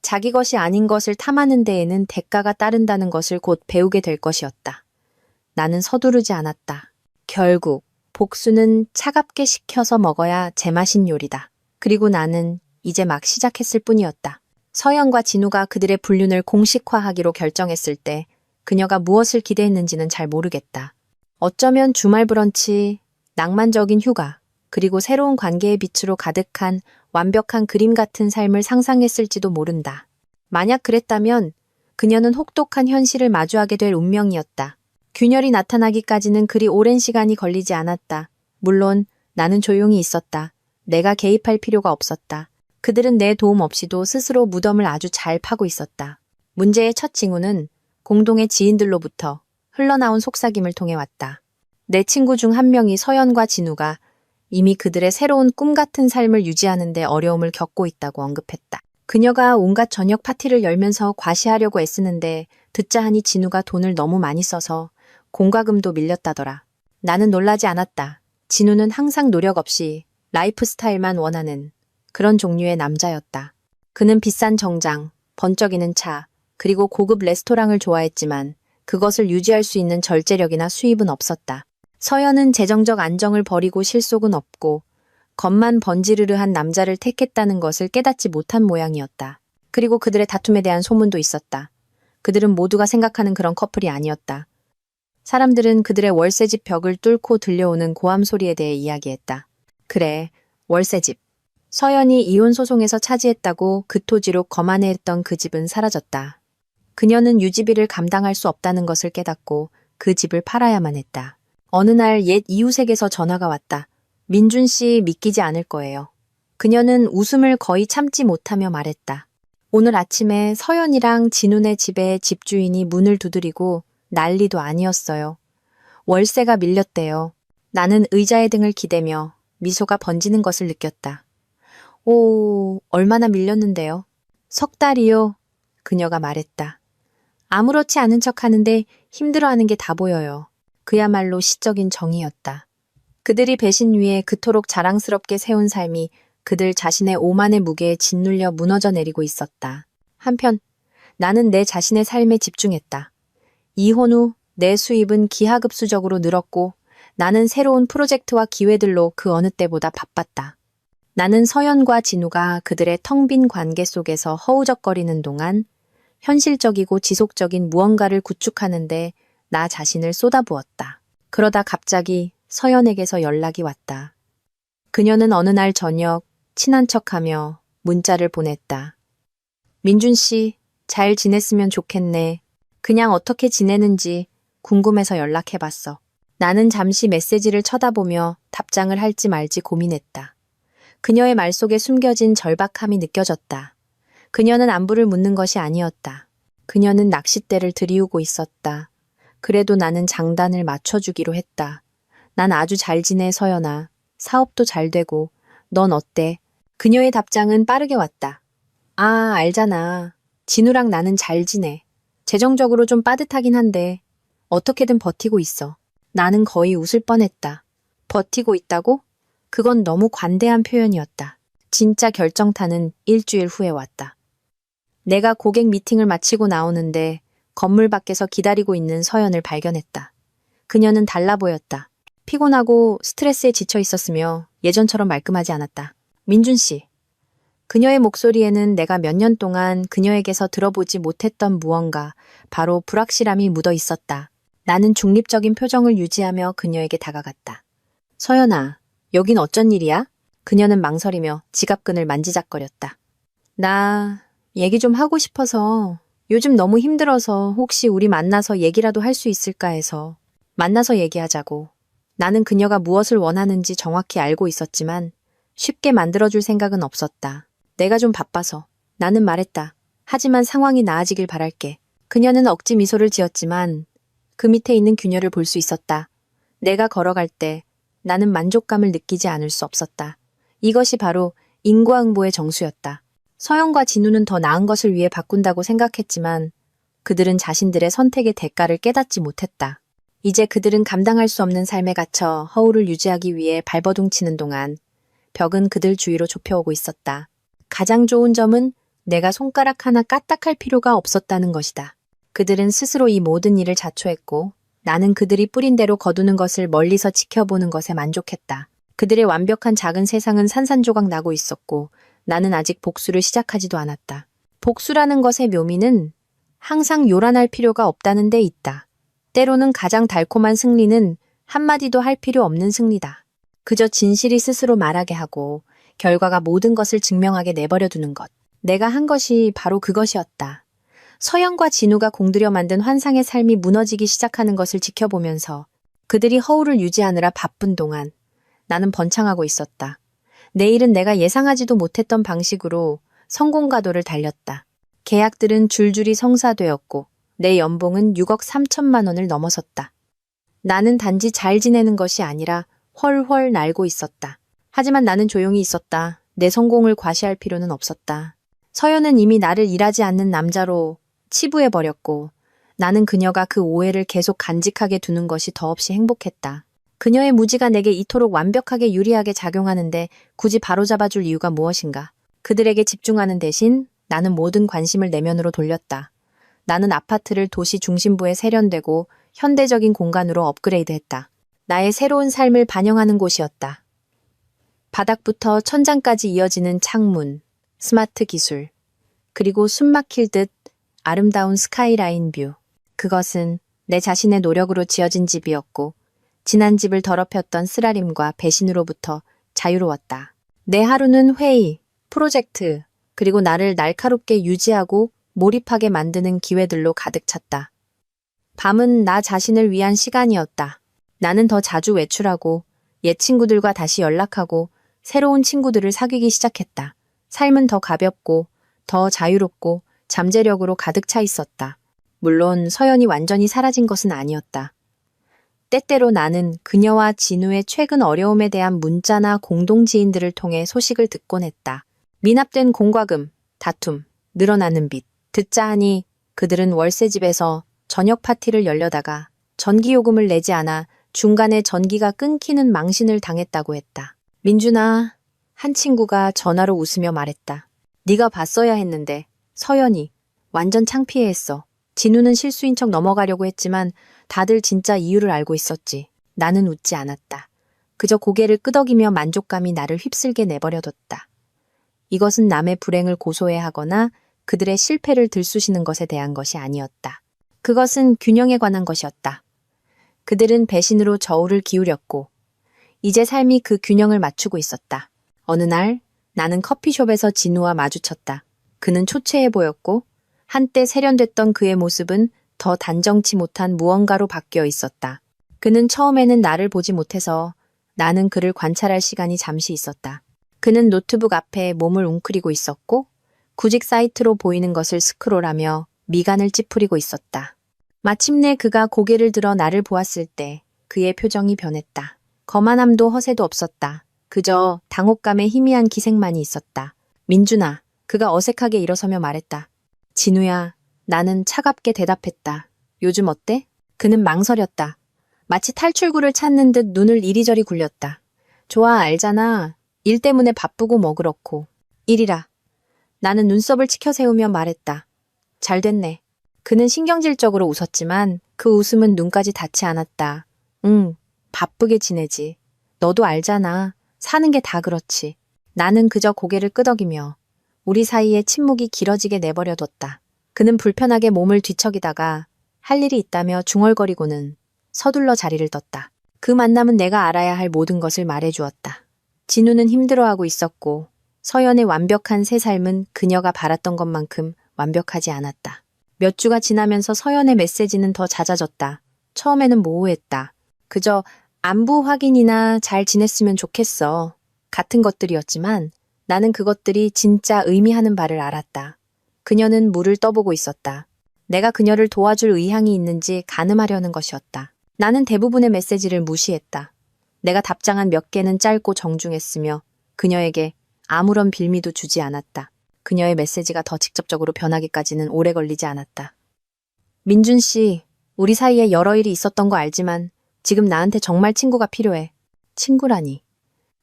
자기 것이 아닌 것을 탐하는 데에는 대가가 따른다는 것을 곧 배우게 될 것이었다. 나는 서두르지 않았다. 결국 복수는 차갑게 식혀서 먹어야 제맛인 요리다. 그리고 나는 이제 막 시작했을 뿐이었다. 서연과 진우가 그들의 불륜을 공식화하기로 결정했을 때 그녀가 무엇을 기대했는지는 잘 모르겠다. 어쩌면 주말 브런치, 낭만적인 휴가, 그리고 새로운 관계의 빛으로 가득한 완벽한 그림 같은 삶을 상상했을지도 모른다. 만약 그랬다면 그녀는 혹독한 현실을 마주하게 될 운명이었다. 균열이 나타나기까지는 그리 오랜 시간이 걸리지 않았다. 물론 나는 조용히 있었다. 내가 개입할 필요가 없었다. 그들은 내 도움 없이도 스스로 무덤을 아주 잘 파고 있었다. 문제의 첫 징후는 공동의 지인들로부터 흘러나온 속삭임을 통해 왔다. 내 친구 중 한 명이 서연과 진우가 이미 그들의 새로운 꿈 같은 삶을 유지하는 데 어려움을 겪고 있다고 언급했다. 그녀가 온갖 저녁 파티를 열면서 과시하려고 애쓰는데 듣자 하니 진우가 돈을 너무 많이 써서 공과금도 밀렸다더라. 나는 놀라지 않았다. 진우는 항상 노력 없이 라이프 스타일만 원하는 그런 종류의 남자였다. 그는 비싼 정장, 번쩍이는 차, 그리고 고급 레스토랑을 좋아했지만 그것을 유지할 수 있는 절제력이나 수입은 없었다. 서연은 재정적 안정을 버리고 실속은 없고 겉만 번지르르한 남자를 택했다는 것을 깨닫지 못한 모양이었다. 그리고 그들의 다툼에 대한 소문도 있었다. 그들은 모두가 생각하는 그런 커플이 아니었다. 사람들은 그들의 월세집 벽을 뚫고 들려오는 고함 소리에 대해 이야기했다. 그래, 월세집. 서연이 이혼 소송에서 차지했다고 그 토지로 거만해했던 그 집은 사라졌다. 그녀는 유지비를 감당할 수 없다는 것을 깨닫고 그 집을 팔아야만 했다. 어느 날 옛 이웃에게서 전화가 왔다. 민준 씨 믿기지 않을 거예요. 그녀는 웃음을 거의 참지 못하며 말했다. 오늘 아침에 서연이랑 진훈의 집에 집주인이 문을 두드리고 난리도 아니었어요. 월세가 밀렸대요. 나는 의자의 등을 기대며 미소가 번지는 것을 느꼈다. 오, 얼마나 밀렸는데요? 3달이요. 그녀가 말했다. 아무렇지 않은 척 하는데 힘들어하는 게 다 보여요. 그야말로 시적인 정의였다. 그들이 배신 위에 그토록 자랑스럽게 세운 삶이 그들 자신의 오만의 무게에 짓눌려 무너져 내리고 있었다. 한편 나는 내 자신의 삶에 집중했다. 이혼 후 내 수입은 기하급수적으로 늘었고 나는 새로운 프로젝트와 기회들로 그 어느 때보다 바빴다. 나는 서연과 진우가 그들의 텅 빈 관계 속에서 허우적거리는 동안 현실적이고 지속적인 무언가를 구축하는데 나 자신을 쏟아부었다. 그러다 갑자기 서연에게서 연락이 왔다. 그녀는 어느 날 저녁 친한 척하며 문자를 보냈다. 민준 씨, 잘 지냈으면 좋겠네. 그냥 어떻게 지내는지 궁금해서 연락해봤어. 나는 잠시 메시지를 쳐다보며 답장을 할지 말지 고민했다. 그녀의 말 속에 숨겨진 절박함이 느껴졌다. 그녀는 안부를 묻는 것이 아니었다. 그녀는 낚싯대를 들이우고 있었다. 그래도 나는 장단을 맞춰주기로 했다. 난 아주 잘 지내, 서연아. 사업도 잘 되고. 넌 어때? 그녀의 답장은 빠르게 왔다. 아, 알잖아. 진우랑 나는 잘 지내. 재정적으로 좀 빠듯하긴 한데 어떻게든 버티고 있어. 나는 거의 웃을 뻔했다. 버티고 있다고? 그건 너무 관대한 표현이었다. 진짜 결정타는 일주일 후에 왔다. 내가 고객 미팅을 마치고 나오는데 건물 밖에서 기다리고 있는 서연을 발견했다. 그녀는 달라 보였다. 피곤하고 스트레스에 지쳐 있었으며 예전처럼 말끔하지 않았다. 민준 씨. 그녀의 목소리에는 내가 몇 년 동안 그녀에게서 들어보지 못했던 무언가, 바로 불확실함이 묻어 있었다. 나는 중립적인 표정을 유지하며 그녀에게 다가갔다. 서연아, 여긴 어쩐 일이야? 그녀는 망설이며 지갑끈을 만지작거렸다. 나 얘기 좀 하고 싶어서, 요즘 너무 힘들어서 혹시 우리 만나서 얘기라도 할 수 있을까 해서. 만나서 얘기하자고. 나는 그녀가 무엇을 원하는지 정확히 알고 있었지만 쉽게 만들어줄 생각은 없었다. 내가 좀 바빠서. 나는 말했다. 하지만 상황이 나아지길 바랄게. 그녀는 억지 미소를 지었지만 그 밑에 있는 그녀를 볼 수 있었다. 내가 걸어갈 때 나는 만족감을 느끼지 않을 수 없었다. 이것이 바로 인과응보의 정수였다. 서영과 진우는 더 나은 것을 위해 바꾼다고 생각했지만 그들은 자신들의 선택의 대가를 깨닫지 못했다. 이제 그들은 감당할 수 없는 삶에 갇혀 허울을 유지하기 위해 발버둥치는 동안 벽은 그들 주위로 좁혀오고 있었다. 가장 좋은 점은 내가 손가락 하나 까딱할 필요가 없었다는 것이다. 그들은 스스로 이 모든 일을 자초했고 나는 그들이 뿌린 대로 거두는 것을 멀리서 지켜보는 것에 만족했다. 그들의 완벽한 작은 세상은 산산조각 나고 있었고 나는 아직 복수를 시작하지도 않았다. 복수라는 것의 묘미는 항상 요란할 필요가 없다는 데 있다. 때로는 가장 달콤한 승리는 한마디도 할 필요 없는 승리다. 그저 진실이 스스로 말하게 하고 결과가 모든 것을 증명하게 내버려 두는 것. 내가 한 것이 바로 그것이었다. 서영과 진우가 공들여 만든 환상의 삶이 무너지기 시작하는 것을 지켜보면서 그들이 허울을 유지하느라 바쁜 동안 나는 번창하고 있었다. 내일은 내가 예상하지도 못했던 방식으로 성공가도를 달렸다. 계약들은 줄줄이 성사되었고 내 연봉은 6억 3천만 원을 넘어섰다. 나는 단지 잘 지내는 것이 아니라 훨훨 날고 있었다. 하지만 나는 조용히 있었다. 내 성공을 과시할 필요는 없었다. 서연은 이미 나를 일하지 않는 남자로 치부해버렸고 나는 그녀가 그 오해를 계속 간직하게 두는 것이 더없이 행복했다. 그녀의 무지가 내게 이토록 완벽하게 유리하게 작용하는데 굳이 바로잡아줄 이유가 무엇인가? 그들에게 집중하는 대신 나는 모든 관심을 내면으로 돌렸다. 나는 아파트를 도시 중심부에 세련되고 현대적인 공간으로 업그레이드했다. 나의 새로운 삶을 반영하는 곳이었다. 바닥부터 천장까지 이어지는 창문, 스마트 기술, 그리고 숨막힐 듯 아름다운 스카이라인 뷰. 그것은 내 자신의 노력으로 지어진 집이었고 지난 집을 더럽혔던 쓰라림과 배신으로부터 자유로웠다. 내 하루는 회의, 프로젝트, 그리고 나를 날카롭게 유지하고 몰입하게 만드는 기회들로 가득 찼다. 밤은 나 자신을 위한 시간이었다. 나는 더 자주 외출하고 옛 친구들과 다시 연락하고 새로운 친구들을 사귀기 시작했다. 삶은 더 가볍고 더 자유롭고 잠재력으로 가득 차 있었다. 물론 서연이 완전히 사라진 것은 아니었다. 때때로 나는 그녀와 진우의 최근 어려움에 대한 문자나 공동지인들을 통해 소식을 듣곤 했다. 미납된 공과금, 다툼, 늘어나는 빚. 듣자 하니 그들은 월세집에서 저녁 파티를 열려다가 전기요금을 내지 않아 중간에 전기가 끊기는 망신을 당했다고 했다. 민준아, 한 친구가 전화로 웃으며 말했다. 네가 봤어야 했는데 서연이 완전 창피해했어. 진우는 실수인 척 넘어가려고 했지만 다들 진짜 이유를 알고 있었지. 나는 웃지 않았다. 그저 고개를 끄덕이며 만족감이 나를 휩쓸게 내버려뒀다. 이것은 남의 불행을 고소해하거나 그들의 실패를 들쑤시는 것에 대한 것이 아니었다. 그것은 균형에 관한 것이었다. 그들은 배신으로 저울을 기울였고 이제 삶이 그 균형을 맞추고 있었다. 어느 날 나는 커피숍에서 진우와 마주쳤다. 그는 초췌해 보였고 한때 세련됐던 그의 모습은 더 단정치 못한 무언가로 바뀌어 있었다. 그는 처음에는 나를 보지 못해서 나는 그를 관찰할 시간이 잠시 있었다. 그는 노트북 앞에 몸을 웅크리고 있었고 구직 사이트로 보이는 것을 스크롤하며 미간을 찌푸리고 있었다. 마침내 그가 고개를 들어 나를 보았을 때 그의 표정이 변했다. 거만함도 허세도 없었다. 그저 당혹감에 희미한 기색만이 있었다. 민준아, 그가 어색하게 일어서며 말했다. 진우야, 나는 차갑게 대답했다. 요즘 어때? 그는 망설였다. 마치 탈출구를 찾는 듯 눈을 이리저리 굴렸다. 좋아, 알잖아. 일 때문에 바쁘고 뭐 그렇고. 일이라. 나는 눈썹을 치켜세우며 말했다. 잘 됐네. 그는 신경질적으로 웃었지만 그 웃음은 눈까지 닿지 않았다. 응, 바쁘게 지내지. 너도 알잖아. 사는 게 다 그렇지. 나는 그저 고개를 끄덕이며 우리 사이의 침묵이 길어지게 내버려뒀다. 그는 불편하게 몸을 뒤척이다가 할 일이 있다며 중얼거리고는 서둘러 자리를 떴다. 그 만남은 내가 알아야 할 모든 것을 말해주었다. 진우는 힘들어하고 있었고 서연의 완벽한 새 삶은 그녀가 바랐던 것만큼 완벽하지 않았다. 몇 주가 지나면서 서연의 메시지는 더 잦아졌다. 처음에는 모호했다. 그저 안부 확인이나 잘 지냈으면 좋겠어. 같은 것들이었지만 나는 그것들이 진짜 의미하는 바를 알았다. 그녀는 물을 떠보고 있었다. 내가 그녀를 도와줄 의향이 있는지 가늠하려는 것이었다. 나는 대부분의 메시지를 무시했다. 내가 답장한 몇 개는 짧고 정중했으며 그녀에게 아무런 빌미도 주지 않았다. 그녀의 메시지가 더 직접적으로 변하기까지는 오래 걸리지 않았다. 민준 씨, 우리 사이에 여러 일이 있었던 거 알지만 지금 나한테 정말 친구가 필요해. 친구라니.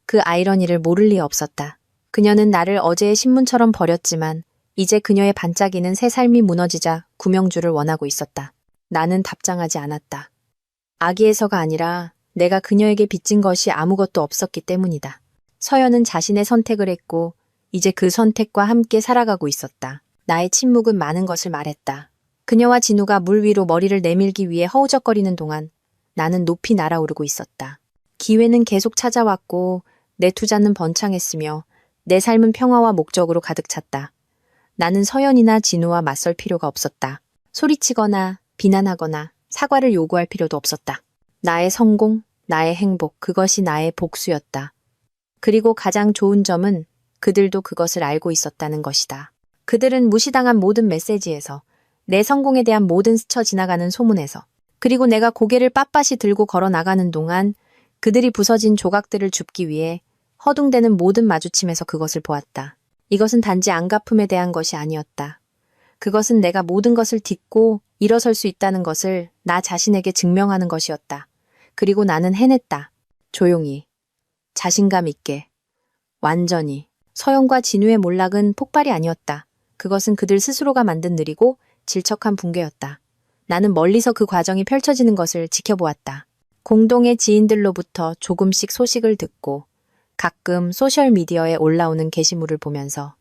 그 아이러니를 모를 리 없었다. 그녀는 나를 어제의 신문처럼 버렸지만 이제 그녀의 반짝이는 새 삶이 무너지자 구명주를 원하고 있었다. 나는 답장하지 않았다. 악의에서가 아니라 내가 그녀에게 빚진 것이 아무것도 없었기 때문이다. 서연은 자신의 선택을 했고 이제 그 선택과 함께 살아가고 있었다. 나의 침묵은 많은 것을 말했다. 그녀와 진우가 물 위로 머리를 내밀기 위해 허우적거리는 동안 나는 높이 날아오르고 있었다. 기회는 계속 찾아왔고 내 투자는 번창했으며 내 삶은 평화와 목적으로 가득 찼다. 나는 서연이나 진우와 맞설 필요가 없었다. 소리치거나 비난하거나 사과를 요구할 필요도 없었다. 나의 성공, 나의 행복, 그것이 나의 복수였다. 그리고 가장 좋은 점은 그들도 그것을 알고 있었다는 것이다. 그들은 무시당한 모든 메시지에서, 내 성공에 대한 모든 스쳐 지나가는 소문에서, 그리고 내가 고개를 빳빳이 들고 걸어 나가는 동안 그들이 부서진 조각들을 줍기 위해 허둥대는 모든 마주침에서 그것을 보았다. 이것은 단지 안갚음에 대한 것이 아니었다. 그것은 내가 모든 것을 딛고 일어설 수 있다는 것을 나 자신에게 증명하는 것이었다. 그리고 나는 해냈다. 조용히, 자신감 있게, 완전히. 서연과 진우의 몰락은 폭발이 아니었다. 그것은 그들 스스로가 만든 느리고 질척한 붕괴였다. 나는 멀리서 그 과정이 펼쳐지는 것을 지켜보았다. 공동의 지인들로부터 조금씩 소식을 듣고 가끔 소셜미디어에 올라오는 게시물을 보면서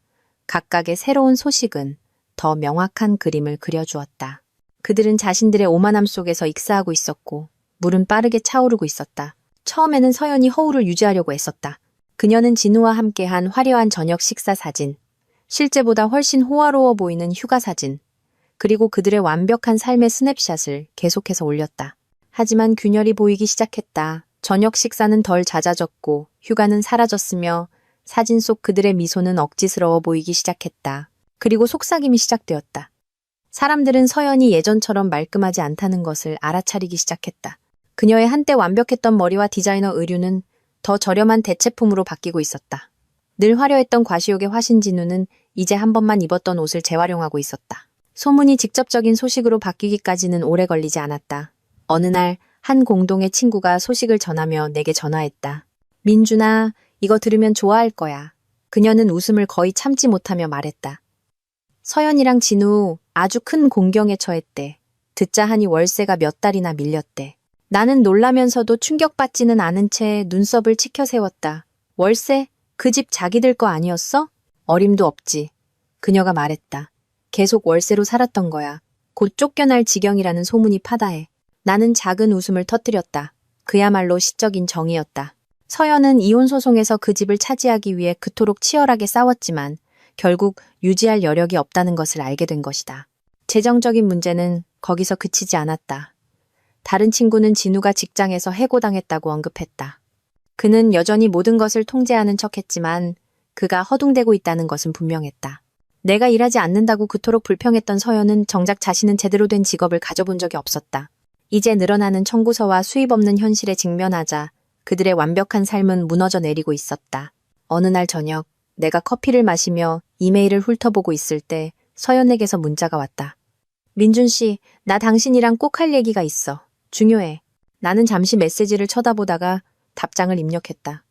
각각의 새로운 소식은 더 명확한 그림을 그려주었다. 그들은 자신들의 오만함 속에서 익사하고 있었고 물은 빠르게 차오르고 있었다. 처음에는 서연이 허울을 유지하려고 애썼다. 그녀는 진우와 함께한 화려한 저녁 식사 사진, 실제보다 훨씬 호화로워 보이는 휴가 사진, 그리고 그들의 완벽한 삶의 스냅샷을 계속해서 올렸다. 하지만 균열이 보이기 시작했다. 저녁 식사는 덜 잦아졌고 휴가는 사라졌으며 사진 속 그들의 미소는 억지스러워 보이기 시작했다. 그리고 속삭임이 시작되었다. 사람들은 서연이 예전처럼 말끔하지 않다는 것을 알아차리기 시작했다. 그녀의 한때 완벽했던 머리와 디자이너 의류는 더 저렴한 대체품으로 바뀌고 있었다. 늘 화려했던 과시욕의 화신진우는 이제 한 번만 입었던 옷을 재활용하고 있었다. 소문이 직접적인 소식으로 바뀌기까지는 오래 걸리지 않았다. 어느 날 한 공동의 친구가 소식을 전하며 내게 전화했다. 민준아, 이거 들으면 좋아할 거야. 그녀는 웃음을 거의 참지 못하며 말했다. 서연이랑 진우 아주 큰 공경에 처했대. 듣자 하니 월세가 몇 달이나 밀렸대. 나는 놀라면서도 충격받지는 않은 채 눈썹을 치켜 세웠다. 월세? 그 집 자기들 거 아니었어? 어림도 없지. 그녀가 말했다. 계속 월세로 살았던 거야. 곧 쫓겨날 지경이라는 소문이 파다해. 나는 작은 웃음을 터뜨렸다. 그야말로 시적인 정이었다. 서연은 이혼 소송에서 그 집을 차지하기 위해 그토록 치열하게 싸웠지만 결국 유지할 여력이 없다는 것을 알게 된 것이다. 재정적인 문제는 거기서 그치지 않았다. 다른 친구는 진우가 직장에서 해고당했다고 언급했다. 그는 여전히 모든 것을 통제하는 척했지만 그가 허둥대고 있다는 것은 분명했다. 내가 일하지 않는다고 그토록 불평했던 서연은 정작 자신은 제대로 된 직업을 가져본 적이 없었다. 이제 늘어나는 청구서와 수입 없는 현실에 직면하자 그들의 완벽한 삶은 무너져 내리고 있었다. 어느 날 저녁 내가 커피를 마시며 이메일을 훑어보고 있을 때 서연에게서 문자가 왔다. 민준 씨, 나 당신이랑 꼭 할 얘기가 있어. 중요해. 나는 잠시 메시지를 쳐다보다가 답장을 입력했다.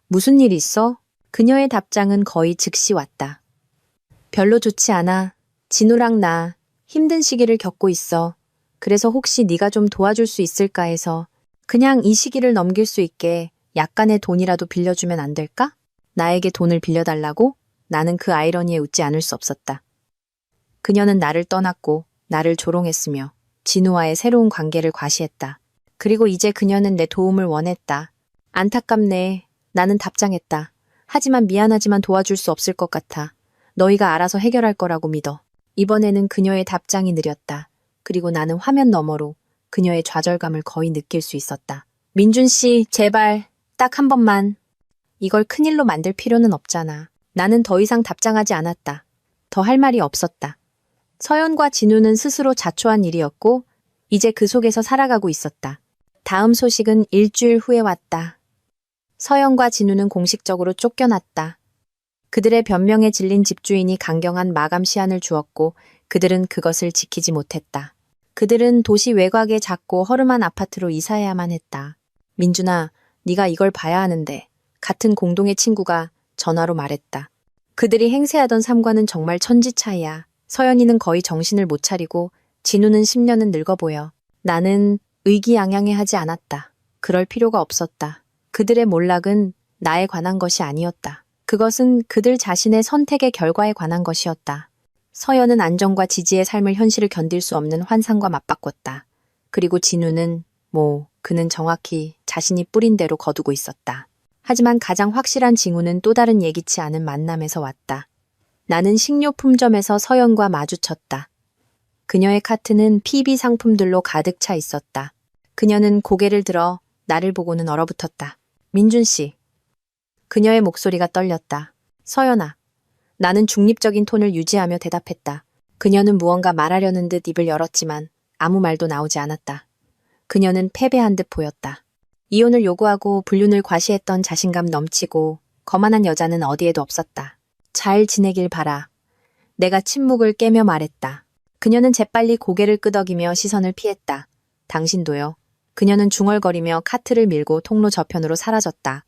무슨 일 있어? 그녀의 답장은 거의 즉시 왔다. 별로 좋지 않아. 진우랑 나 힘든 시기를 겪고 있어. 그래서 혹시 네가 좀 도와줄 수 있을까 해서 그냥 이 시기를 넘길 수 있게 약간의 돈이라도 빌려주면 안 될까? 나에게 돈을 빌려달라고? 나는 그 아이러니에 웃지 않을 수 없었다. 그녀는 나를 떠났고 나를 조롱했으며 진우와의 새로운 관계를 과시했다. 그리고 이제 그녀는 내 도움을 원했다. 안타깝네. 나는 답장했다. 하지만 미안하지만 도와줄 수 없을 것 같아. 너희가 알아서 해결할 거라고 믿어. 이번에는 그녀의 답장이 느렸다. 그리고 나는 화면 너머로 그녀의 좌절감을 거의 느낄 수 있었다. 민준 씨, 제발 딱 한 번만. 이걸 큰일로 만들 필요는 없잖아. 나는 더 이상 답장하지 않았다. 더 할 말이 없었다. 서연과 진우는 스스로 자초한 일이었고 이제 그 속에서 살아가고 있었다. 다음 소식은 일주일 후에 왔다. 서연과 진우는 공식적으로 쫓겨났다. 그들의 변명에 질린 집주인이 강경한 마감 시한을 주었고 그들은 그것을 지키지 못했다. 그들은 도시 외곽의 작고 허름한 아파트로 이사해야만 했다. 민준아, 네가 이걸 봐야 하는데 같은 공동의 친구가 전화로 말했다. 그들이 행세하던 삶과는 정말 천지 차이야. 서연이는 거의 정신을 못 차리고 진우는 10년은 늙어 보여. 나는 의기양양해하지 않았다. 그럴 필요가 없었다. 그들의 몰락은 나에 관한 것이 아니었다. 그것은 그들 자신의 선택의 결과에 관한 것이었다. 서연은 안정과 지지의 삶을 현실을 견딜 수 없는 환상과 맞바꿨다. 그리고 진우는 그는 정확히 자신이 뿌린 대로 거두고 있었다. 하지만 가장 확실한 징후는 또 다른 예기치 않은 만남에서 왔다. 나는 식료품점에서 서연과 마주쳤다. 그녀의 카트는 PB 상품들로 가득 차 있었다. 그녀는 고개를 들어 나를 보고는 얼어붙었다. 민준 씨. 그녀의 목소리가 떨렸다. 서연아. 나는 중립적인 톤을 유지하며 대답했다. 그녀는 무언가 말하려는 듯 입을 열었지만 아무 말도 나오지 않았다. 그녀는 패배한 듯 보였다. 이혼을 요구하고 불륜을 과시했던 자신감 넘치고 거만한 여자는 어디에도 없었다. 잘 지내길 바라. 내가 침묵을 깨며 말했다. 그녀는 재빨리 고개를 끄덕이며 시선을 피했다. 당신도요. 그녀는 중얼거리며 카트를 밀고 통로 저편으로 사라졌다.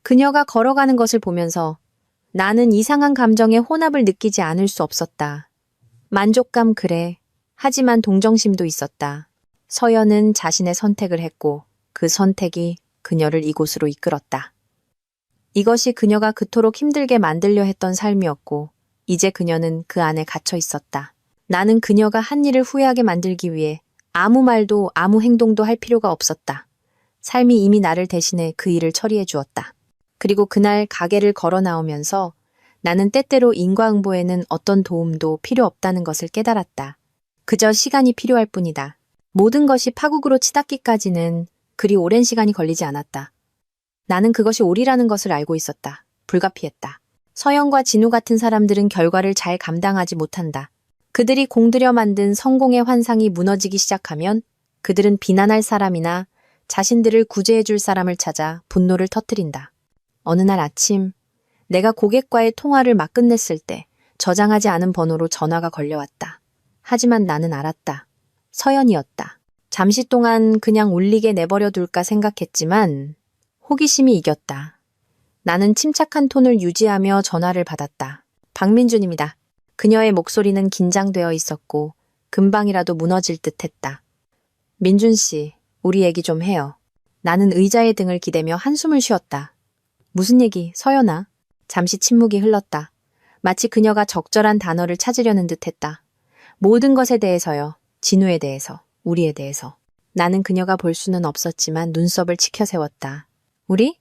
그녀가 걸어가는 것을 보면서 나는 이상한 감정의 혼합을 느끼지 않을 수 없었다. 만족감 그래. 하지만 동정심도 있었다. 서연은 자신의 선택을 했고 그 선택이 그녀를 이곳으로 이끌었다. 이것이 그녀가 그토록 힘들게 만들려 했던 삶이었고 이제 그녀는 그 안에 갇혀 있었다. 나는 그녀가 한 일을 후회하게 만들기 위해 아무 말도 아무 행동도 할 필요가 없었다. 삶이 이미 나를 대신해 그 일을 처리해 주었다. 그리고 그날 가게를 걸어 나오면서 나는 때때로 인과응보에는 어떤 도움도 필요 없다는 것을 깨달았다. 그저 시간이 필요할 뿐이다. 모든 것이 파국으로 치닫기까지는 그리 오랜 시간이 걸리지 않았다. 나는 그것이 옳이라는 것을 알고 있었다. 불가피했다. 서연과 진우 같은 사람들은 결과를 잘 감당하지 못한다. 그들이 공들여 만든 성공의 환상이 무너지기 시작하면 그들은 비난할 사람이나 자신들을 구제해 줄 사람을 찾아 분노를 터뜨린다. 어느 날 아침, 내가 고객과의 통화를 막 끝냈을 때 저장하지 않은 번호로 전화가 걸려왔다. 하지만 나는 알았다. 서연이었다. 잠시 동안 그냥 울리게 내버려 둘까 생각했지만 호기심이 이겼다. 나는 침착한 톤을 유지하며 전화를 받았다. 박민준입니다. 그녀의 목소리는 긴장되어 있었고 금방이라도 무너질 듯했다. 민준 씨, 우리 얘기 좀 해요. 나는 의자의 등을 기대며 한숨을 쉬었다. 무슨 얘기, 서연아? 잠시 침묵이 흘렀다. 마치 그녀가 적절한 단어를 찾으려는 듯했다. 모든 것에 대해서요. 진우에 대해서, 우리에 대해서. 나는 그녀가 볼 수는 없었지만 눈썹을 치켜세웠다. 우리?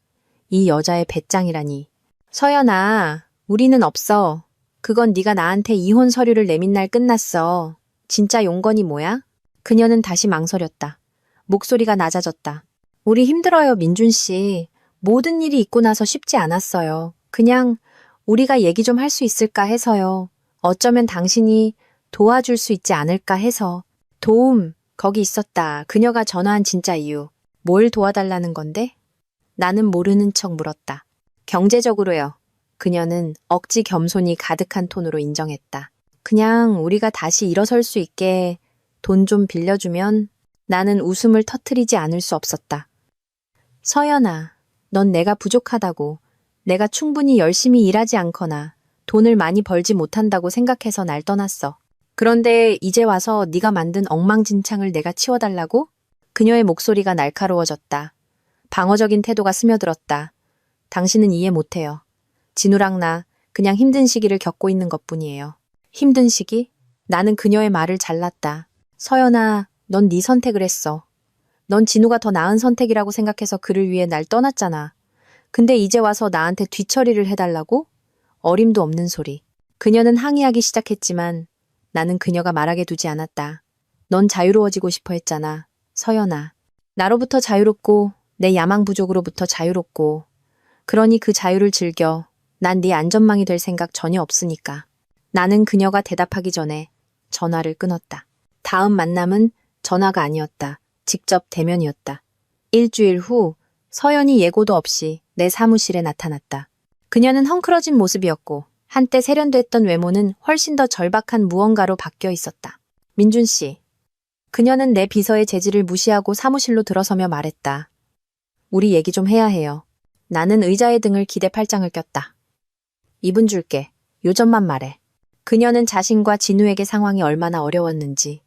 이 여자의 배짱이라니. 서연아, 우리는 없어. 그건 네가 나한테 이혼 서류를 내민 날 끝났어. 진짜 용건이 뭐야? 그녀는 다시 망설였다. 목소리가 낮아졌다. 우리 힘들어요, 민준 씨. 모든 일이 있고 나서 쉽지 않았어요. 그냥 우리가 얘기 좀 할 수 있을까 해서요. 어쩌면 당신이 도와줄 수 있지 않을까 해서. 도움, 거기 있었다. 그녀가 전화한 진짜 이유. 뭘 도와달라는 건데? 나는 모르는 척 물었다. 경제적으로요. 그녀는 억지 겸손이 가득한 톤으로 인정했다. 그냥 우리가 다시 일어설 수 있게 돈 좀 빌려주면. 나는 웃음을 터뜨리지 않을 수 없었다. 서연아, 넌 내가 부족하다고, 내가 충분히 열심히 일하지 않거나 돈을 많이 벌지 못한다고 생각해서 날 떠났어. 그런데 이제 와서 네가 만든 엉망진창을 내가 치워달라고? 그녀의 목소리가 날카로워졌다. 방어적인 태도가 스며들었다. 당신은 이해 못해요. 진우랑 나 그냥 힘든 시기를 겪고 있는 것뿐이에요. 힘든 시기? 나는 그녀의 말을 잘랐다. 서연아, 넌 네 선택을 했어. 넌 진우가 더 나은 선택이라고 생각해서 그를 위해 날 떠났잖아. 근데 이제 와서 나한테 뒤처리를 해달라고? 어림도 없는 소리. 그녀는 항의하기 시작했지만 나는 그녀가 말하게 두지 않았다. 넌 자유로워지고 싶어 했잖아. 서연아. 나로부터 자유롭고 내 야망 부족으로부터 자유롭고. 그러니 그 자유를 즐겨. 난 네 안전망이 될 생각 전혀 없으니까. 나는 그녀가 대답하기 전에 전화를 끊었다. 다음 만남은 전화가 아니었다. 직접 대면이었다. 일주일 후 서연이 예고도 없이 내 사무실에 나타났다. 그녀는 헝클어진 모습이었고 한때 세련됐던 외모는 훨씬 더 절박한 무언가로 바뀌어 있었다. 민준 씨. 그녀는 내 비서의 제지를 무시하고 사무실로 들어서며 말했다. 우리 얘기 좀 해야 해요. 나는 의자의 등을 기대 팔짱을 꼈다. 2분 줄게. 요점만 말해. 그녀는 자신과 진우에게 상황이 얼마나 어려웠는지,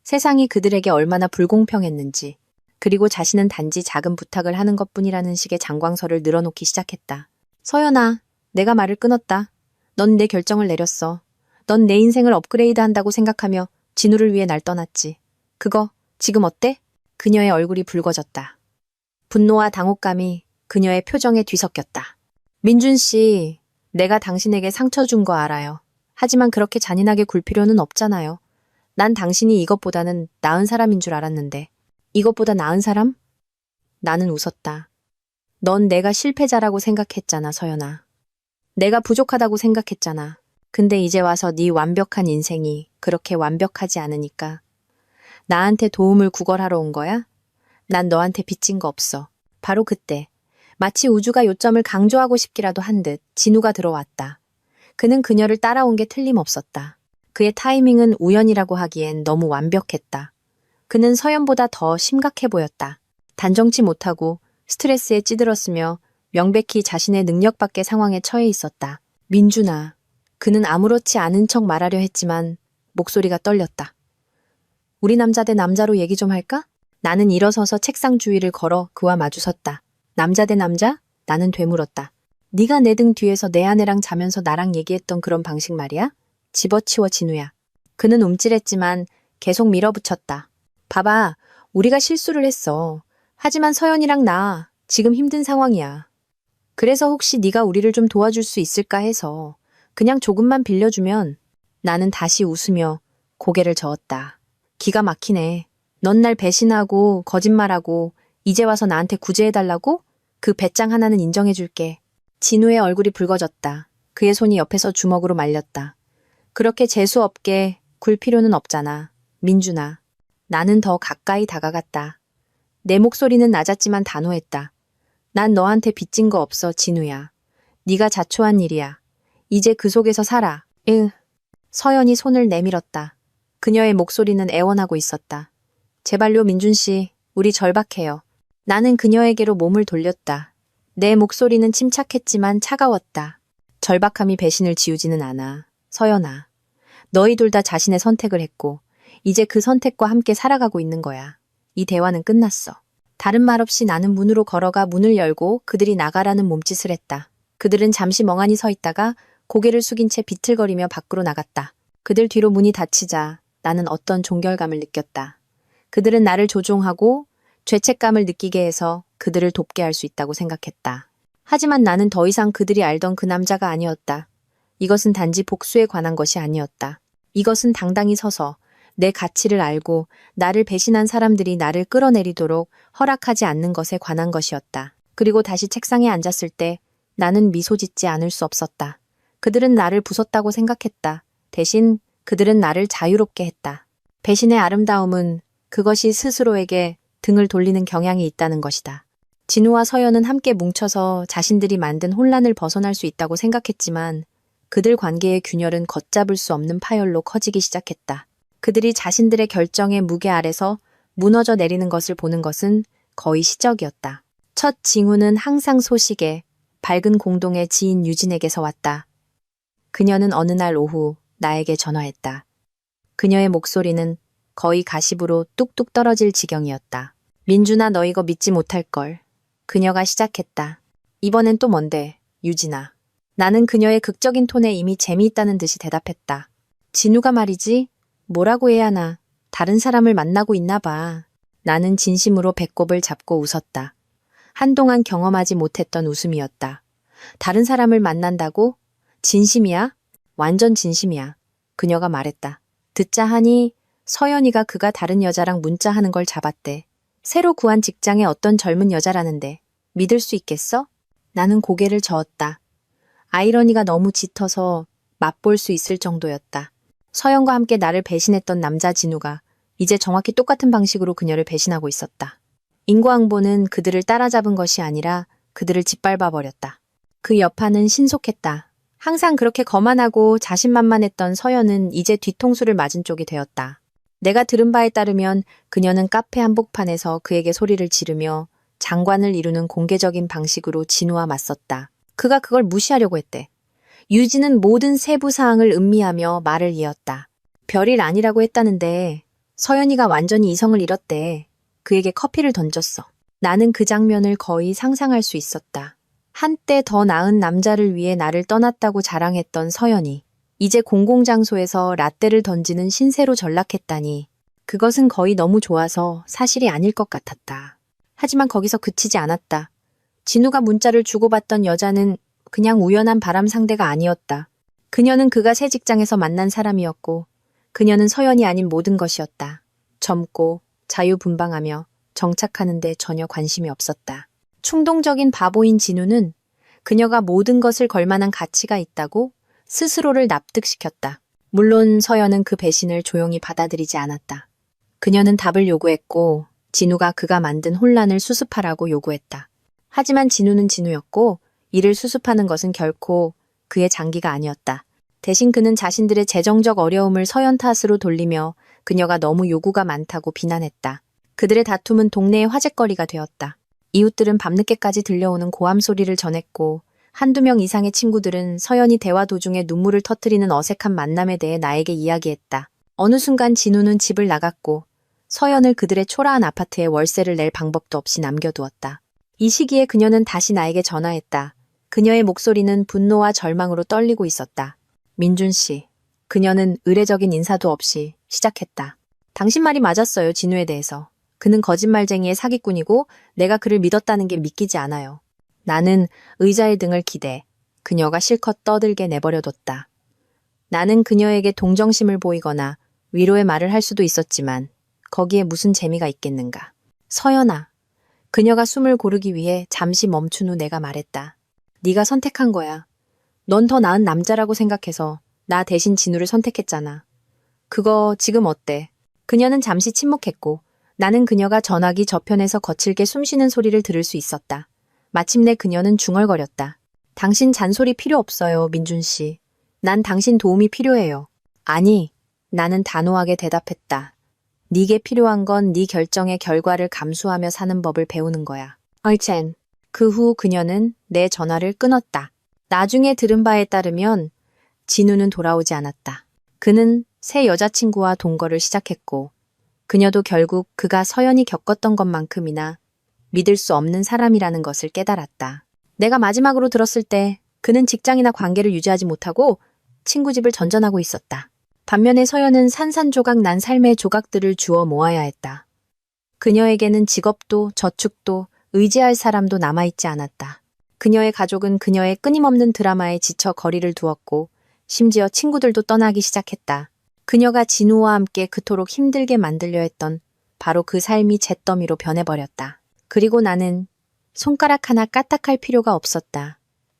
세상이 그들에게 얼마나 불공평했는지, 그리고 자신은 단지 작은 부탁을 하는 것뿐이라는 식의 장광설을 늘어놓기 시작했다. 서연아, 내가 말을 끊었다. 넌 내 결정을 내렸어. 넌 내 인생을 업그레이드한다고 생각하며 진우를 위해 날 떠났지. 그거 지금 어때? 그녀의 얼굴이 붉어졌다. 분노와 당혹감이 그녀의 표정에 뒤섞였다. 민준 씨, 내가 당신에게 상처 준 거 알아요. 하지만 그렇게 잔인하게 굴 필요는 없잖아요. 난 당신이 이것보다는 나은 사람인 줄 알았는데. 이것보다 나은 사람? 나는 웃었다. 넌 내가 실패자라고 생각했잖아, 서연아. 내가 부족하다고 생각했잖아. 근데 이제 와서 네 완벽한 인생이 그렇게 완벽하지 않으니까. 나한테 도움을 구걸하러 온 거야? 난 너한테 빚진 거 없어. 바로 그때 마치 우주가 요점을 강조하고 싶기라도 한 듯 진우가 들어왔다. 그는 그녀를 따라온 게 틀림없었다. 그의 타이밍은 우연이라고 하기엔 너무 완벽했다. 그는 서연보다 더 심각해 보였다. 단정치 못하고 스트레스에 찌들었으며 명백히 자신의 능력 밖의 상황에 처해 있었다. 민준아. 그는 아무렇지 않은 척 말하려 했지만 목소리가 떨렸다. 우리 남자 대 남자로 얘기 좀 할까? 나는 일어서서 책상 주위를 걸어 그와 마주섰다. 남자 대 남자? 나는 되물었다. 네가 내 등 뒤에서 내 아내랑 자면서 나랑 얘기했던 그런 방식 말이야? 집어치워 진우야. 그는 움찔했지만 계속 밀어붙였다. 봐봐, 우리가 실수를 했어. 하지만 서연이랑 나 지금 힘든 상황이야. 그래서 혹시 네가 우리를 좀 도와줄 수 있을까 해서 그냥 조금만 빌려주면. 나는 다시 웃으며 고개를 저었다. 기가 막히네. 넌 날 배신하고 거짓말하고 이제 와서 나한테 구제해달라고? 그 배짱 하나는 인정해줄게. 진우의 얼굴이 붉어졌다. 그의 손이 옆에서 주먹으로 말렸다. 그렇게 재수없게 굴 필요는 없잖아. 민준아. 나는 더 가까이 다가갔다. 내 목소리는 낮았지만 단호했다. 난 너한테 빚진 거 없어, 진우야. 네가 자초한 일이야. 이제 그 속에서 살아. 응. 서연이 손을 내밀었다. 그녀의 목소리는 애원하고 있었다. 제발요, 민준 씨. 우리 절박해요. 나는 그녀에게로 몸을 돌렸다. 내 목소리는 침착했지만 차가웠다. 절박함이 배신을 지우지는 않아. 서연아. 너희 둘 다 자신의 선택을 했고 이제 그 선택과 함께 살아가고 있는 거야. 이 대화는 끝났어. 다른 말 없이 나는 문으로 걸어가 문을 열고 그들이 나가라는 몸짓을 했다. 그들은 잠시 멍하니 서 있다가 고개를 숙인 채 비틀거리며 밖으로 나갔다. 그들 뒤로 문이 닫히자 나는 어떤 종결감을 느꼈다. 그들은 나를 조종하고 죄책감을 느끼게 해서 그들을 돕게 할 수 있다고 생각했다. 하지만 나는 더 이상 그들이 알던 그 남자가 아니었다. 이것은 단지 복수에 관한 것이 아니었다. 이것은 당당히 서서 내 가치를 알고 나를 배신한 사람들이 나를 끌어내리도록 허락하지 않는 것에 관한 것이었다. 그리고 다시 책상에 앉았을 때 나는 미소 짓지 않을 수 없었다. 그들은 나를 부쉈다고 생각했다. 대신 그들은 나를 자유롭게 했다. 배신의 아름다움은 그것이 스스로에게 등을 돌리는 경향이 있다는 것이다. 진우와 서연은 함께 뭉쳐서 자신들이 만든 혼란을 벗어날 수 있다고 생각했지만 그들 관계의 균열은 걷잡을 수 없는 파열로 커지기 시작했다. 그들이 자신들의 결정의 무게 아래서 무너져 내리는 것을 보는 것은 거의 시적이었다. 첫 징후는 항상 소식에 밝은 공동의 지인 유진에게서 왔다. 그녀는 어느 날 오후 나에게 전화했다. 그녀의 목소리는 거의 가십으로 뚝뚝 떨어질 지경이었다. 민준아, 너 이거 믿지 못할걸. 그녀가 시작했다. 이번엔 또 뭔데, 유진아. 나는 그녀의 극적인 톤에 이미 재미있다는 듯이 대답했다. 진우가 말이지? 뭐라고 해야 하나. 다른 사람을 만나고 있나 봐. 나는 진심으로 배꼽을 잡고 웃었다. 한동안 경험하지 못했던 웃음이었다. 다른 사람을 만난다고? 진심이야? 완전 진심이야. 그녀가 말했다. 듣자 하니 서연이가 그가 다른 여자랑 문자하는 걸 잡았대. 새로 구한 직장의 어떤 젊은 여자라는데 믿을 수 있겠어? 나는 고개를 저었다. 아이러니가 너무 짙어서 맛볼 수 있을 정도였다. 서연과 함께 나를 배신했던 남자 진우가 이제 정확히 똑같은 방식으로 그녀를 배신하고 있었다. 인과응보는 그들을 따라잡은 것이 아니라 그들을 짓밟아버렸다. 그 여파는 신속했다. 항상 그렇게 거만하고 자신만만했던 서연은 이제 뒤통수를 맞은 쪽이 되었다. 내가 들은 바에 따르면 그녀는 카페 한복판에서 그에게 소리를 지르며 장관을 이루는 공개적인 방식으로 진우와 맞섰다. 그가 그걸 무시하려고 했대. 유진은 모든 세부 사항을 음미하며 말을 이었다. 별일 아니라고 했다는데 서연이가 완전히 이성을 잃었대. 그에게 커피를 던졌어. 나는 그 장면을 거의 상상할 수 있었다. 한때 더 나은 남자를 위해 나를 떠났다고 자랑했던 서연이 이제 공공장소에서 라떼를 던지는 신세로 전락했다니 그것은 거의 너무 좋아서 사실이 아닐 것 같았다. 하지만 거기서 그치지 않았다. 진우가 문자를 주고받던 여자는 그냥 우연한 바람 상대가 아니었다. 그녀는 그가 새 직장에서 만난 사람이었고 그녀는 서연이 아닌 모든 것이었다. 젊고 자유분방하며 정착하는데 전혀 관심이 없었다. 충동적인 바보인 진우는 그녀가 모든 것을 걸 만한 가치가 있다고 스스로를 납득시켰다. 물론 서연은 그 배신을 조용히 받아들이지 않았다. 그녀는 답을 요구했고 진우가 그가 만든 혼란을 수습하라고 요구했다. 하지만 진우는 진우였고 이를 수습하는 것은 결코 그의 장기가 아니었다. 대신 그는 자신들의 재정적 어려움을 서연 탓으로 돌리며 그녀가 너무 요구가 많다고 비난했다. 그들의 다툼은 동네의 화제거리가 되었다. 이웃들은 밤늦게까지 들려오는 고함 소리를 전했고 한두 명 이상의 친구들은 서연이 대화 도중에 눈물을 터뜨리는 어색한 만남에 대해 나에게 이야기했다. 어느 순간 진우는 집을 나갔고 서연을 그들의 초라한 아파트에 월세를 낼 방법도 없이 남겨두었다. 이 시기에 그녀는 다시 나에게 전화했다. 그녀의 목소리는 분노와 절망으로 떨리고 있었다. 민준 씨, 그녀는 의례적인 인사도 없이 시작했다. 당신 말이 맞았어요, 진우에 대해서. 그는 거짓말쟁이의 사기꾼이고 내가 그를 믿었다는 게 믿기지 않아요. 나는 의자의 등을 기대 그녀가 실컷 떠들게 내버려뒀다. 나는 그녀에게 동정심을 보이거나 위로의 말을 할 수도 있었지만 거기에 무슨 재미가 있겠는가. 서연아. 그녀가 숨을 고르기 위해 잠시 멈춘 후 내가 말했다. 네가 선택한 거야. 넌 더 나은 남자라고 생각해서 나 대신 진우를 선택했잖아. 그거 지금 어때? 그녀는 잠시 침묵했고 나는 그녀가 전화기 저편에서 거칠게 숨쉬는 소리를 들을 수 있었다. 마침내 그녀는 중얼거렸다. 당신 잔소리 필요 없어요, 민준 씨. 난 당신 도움이 필요해요. 아니, 나는 단호하게 대답했다. 네게 필요한 건 네 결정의 결과를 감수하며 사는 법을 배우는 거야. 얼첸. 그 후 그녀는 내 전화를 끊었다. 나중에 들은 바에 따르면 진우는 돌아오지 않았다. 그는 새 여자친구와 동거를 시작했고 그녀도 결국 그가 서연이 겪었던 것만큼이나 믿을 수 없는 사람이라는 것을 깨달았다. 내가 마지막으로 들었을 때 그는 직장이나 관계를 유지하지 못하고 친구 집을 전전하고 있었다. 반면에 서연은 산산조각 난 삶의 조각들을 주워 모아야 했다. 그녀에게는 직업도 저축도 의지할 사람도 남아있지 않았다. 그녀의 가족은 그녀의 끊임없는 드라마에 지쳐 거리를 두었고 심지어 친구들도 떠나기 시작했다. 그녀가 진우와 함께 그토록 힘들게 만들려 했던 바로 그 삶이 잿더미로 변해버렸다. 그리고 나는 손가락 하나 까딱할 필요가 없었다.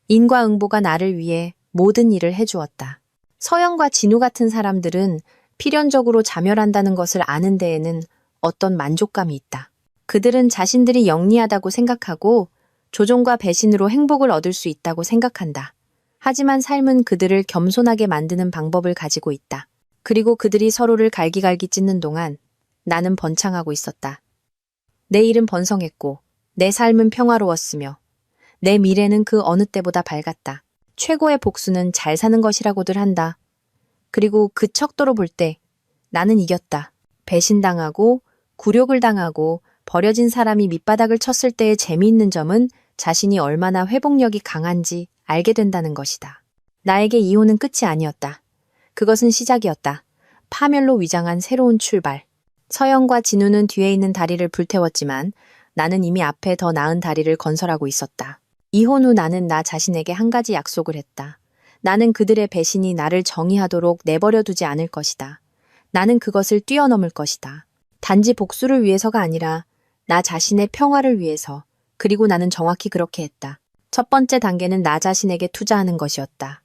인과응보가 나를 위해 모든 일을 해주었다. 서영과 진우 같은 사람들은 필연적으로 자멸한다는 것을 아는 데에는 어떤 만족감이 있다. 그들은 자신들이 영리하다고 생각하고 조종과 배신으로 행복을 얻을 수 있다고 생각한다. 하지만 삶은 그들을 겸손하게 만드는 방법을 가지고 있다. 그리고 그들이 서로를 갈기갈기 찢는 동안 나는 번창하고 있었다. 내 일은 번성했고 내 삶은 평화로웠으며 내 미래는 그 어느 때보다 밝았다. 최고의 복수는 잘 사는 것이라고들 한다. 그리고 그 척도로 볼 때 나는 이겼다. 배신당하고 굴욕을 당하고 버려진 사람이 밑바닥을 쳤을 때의 재미있는 점은 자신이 얼마나 회복력이 강한지 알게 된다는 것이다. 나에게 이혼은 끝이 아니었다. 그것은 시작이었다. 파멸로 위장한 새로운 출발. 서영과 진우는 뒤에 있는 다리를 불태웠지만 나는 이미 앞에 더 나은 다리를 건설하고 있었다. 이혼 후 나는 나 자신에게 한 가지 약속을 했다. 나는 그들의 배신이 나를 정의하도록 내버려 두지 않을 것이다. 나는 그것을 뛰어넘을 것이다. 단지 복수를 위해서가 아니라 나 자신의 평화를 위해서. 그리고 나는 정확히 그렇게 했다. 첫 번째 단계는 나 자신에게 투자하는 것이었다.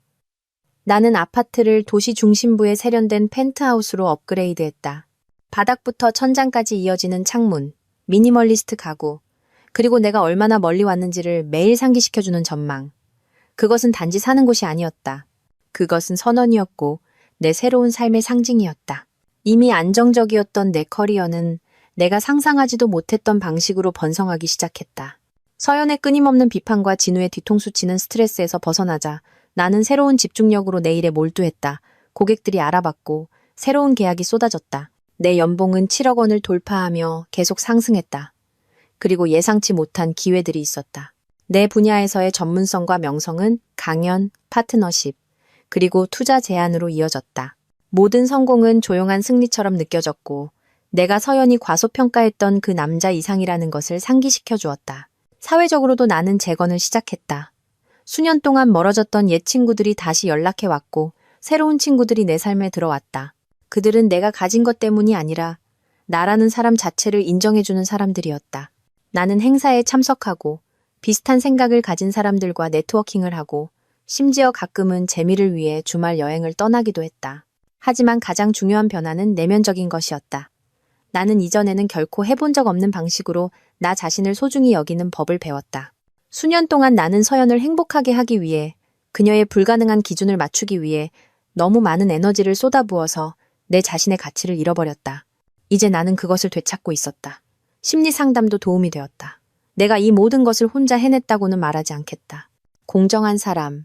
나는 아파트를 도시 중심부에 세련된 펜트하우스로 업그레이드했다. 바닥부터 천장까지 이어지는 창문, 미니멀리스트 가구, 그리고 내가 얼마나 멀리 왔는지를 매일 상기시켜주는 전망. 그것은 단지 사는 곳이 아니었다. 그것은 선언이었고 내 새로운 삶의 상징이었다. 이미 안정적이었던 내 커리어는 내가 상상하지도 못했던 방식으로 번성하기 시작했다. 서연의 끊임없는 비판과 진우의 뒤통수 치는 스트레스에서 벗어나자 나는 새로운 집중력으로 내 일에 몰두했다. 고객들이 알아봤고 새로운 계약이 쏟아졌다. 내 연봉은 7억 원을 돌파하며 계속 상승했다. 그리고 예상치 못한 기회들이 있었다. 내 분야에서의 전문성과 명성은 강연, 파트너십, 그리고 투자 제안으로 이어졌다. 모든 성공은 조용한 승리처럼 느껴졌고 내가 서연이 과소평가했던 그 남자 이상이라는 것을 상기시켜 주었다. 사회적으로도 나는 재건을 시작했다. 수년 동안 멀어졌던 옛 친구들이 다시 연락해 왔고 새로운 친구들이 내 삶에 들어왔다. 그들은 내가 가진 것 때문이 아니라 나라는 사람 자체를 인정해주는 사람들이었다. 나는 행사에 참석하고 비슷한 생각을 가진 사람들과 네트워킹을 하고 심지어 가끔은 재미를 위해 주말 여행을 떠나기도 했다. 하지만 가장 중요한 변화는 내면적인 것이었다. 나는 이전에는 결코 해본 적 없는 방식으로 나 자신을 소중히 여기는 법을 배웠다. 수년 동안 나는 서연을 행복하게 하기 위해 그녀의 불가능한 기준을 맞추기 위해 너무 많은 에너지를 쏟아부어서 내 자신의 가치를 잃어버렸다. 이제 나는 그것을 되찾고 있었다. 심리 상담도 도움이 되었다. 내가 이 모든 것을 혼자 해냈다고는 말하지 않겠다. 공정한 사람,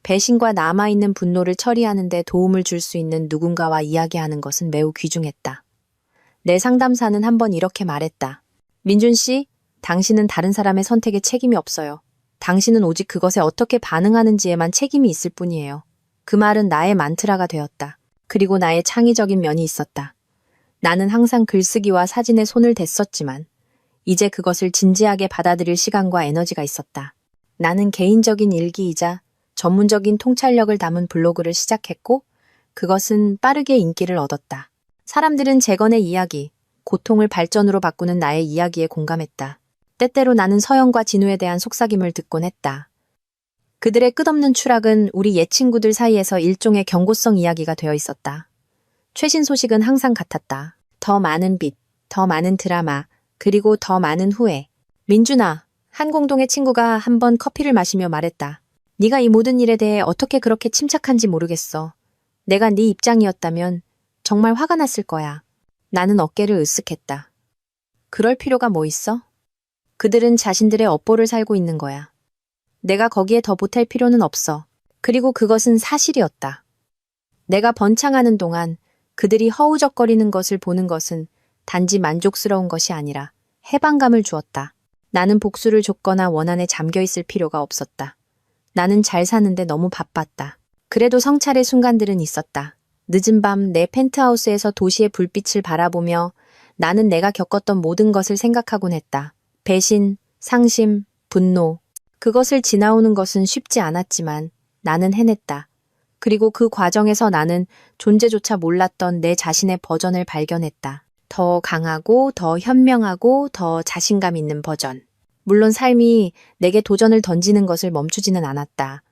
배신과 남아있는 분노를 처리하는 데 도움을 줄 수 있는 누군가와 이야기하는 것은 매우 귀중했다. 내 상담사는 한번 이렇게 말했다. 민준 씨, 당신은 다른 사람의 선택에 책임이 없어요. 당신은 오직 그것에 어떻게 반응하는지에만 책임이 있을 뿐이에요. 그 말은 나의 만트라가 되었다. 그리고 나의 창의적인 면이 있었다. 나는 항상 글쓰기와 사진에 손을 댔었지만 이제 그것을 진지하게 받아들일 시간과 에너지가 있었다. 나는 개인적인 일기이자 전문적인 통찰력을 담은 블로그를 시작했고 그것은 빠르게 인기를 얻었다. 사람들은 재건의 이야기, 고통을 발전으로 바꾸는 나의 이야기에 공감했다. 때때로 나는 서영과 진우에 대한 속삭임을 듣곤 했다. 그들의 끝없는 추락은 우리 옛 친구들 사이에서 일종의 경고성 이야기가 되어 있었다. 최신 소식은 항상 같았다. 더 많은 빚, 더 많은 드라마, 그리고 더 많은 후회. 민준아, 한 공동의 친구가 한 번 커피를 마시며 말했다. 네가 이 모든 일에 대해 어떻게 그렇게 침착한지 모르겠어. 내가 네 입장이었다면 정말 화가 났을 거야. 나는 어깨를 으쓱했다. 그럴 필요가 뭐 있어? 그들은 자신들의 업보를 살고 있는 거야. 내가 거기에 더 보탤 필요는 없어. 그리고 그것은 사실이었다. 내가 번창하는 동안 그들이 허우적거리는 것을 보는 것은 단지 만족스러운 것이 아니라 해방감을 주었다. 나는 복수를 줬거나 원한에 잠겨 있을 필요가 없었다. 나는 잘 사는데 너무 바빴다. 그래도 성찰의 순간들은 있었다. 늦은 밤 내 펜트하우스에서 도시의 불빛을 바라보며 나는 내가 겪었던 모든 것을 생각하곤 했다. 배신, 상심, 분노. 그것을 지나오는 것은 쉽지 않았지만 나는 해냈다. 그리고 그 과정에서 나는 존재조차 몰랐던 내 자신의 버전을 발견했다. 더 강하고, 더 현명하고, 더 자신감 있는 버전. 물론 삶이 내게 도전을 던지는 것을 멈추지는 않았다.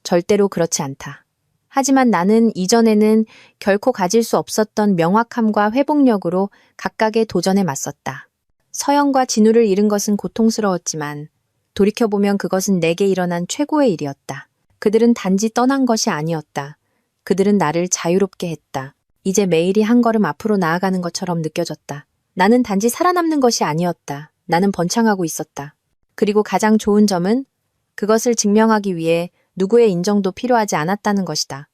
절대로 그렇지 않다. 하지만 나는 이전에는 결코 가질 수 없었던 명확함과 회복력으로 각각의 도전에 맞섰다. 서영과 진우를 잃은 것은 고통스러웠지만 돌이켜보면 그것은 내게 일어난 최고의 일이었다. 그들은 단지 떠난 것이 아니었다. 그들은 나를 자유롭게 했다. 이제 매일이 한 걸음 앞으로 나아가는 것처럼 느껴졌다. 나는 단지 살아남는 것이 아니었다. 나는 번창하고 있었다. 그리고 가장 좋은 점은 그것을 증명하기 위해 누구의 인정도 필요하지 않았다는 것이다.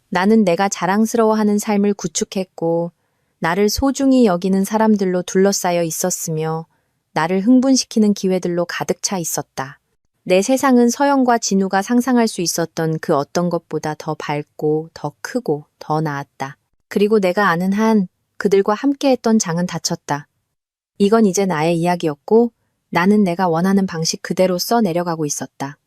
나는 내가 자랑스러워하는 삶을 구축했고 나를 소중히 여기는 사람들로 둘러싸여 있었으며 나를 흥분시키는 기회들로 가득 차 있었다. 내 세상은 서영과 진우가 상상할 수 있었던 그 어떤 것보다 더 밝고 더 크고 더 나았다. 그리고 내가 아는 한 그들과 함께했던 장은 닫혔다. 이건 이제 나의 이야기였고 나는 내가 원하는 방식 그대로 써 내려가고 있었다.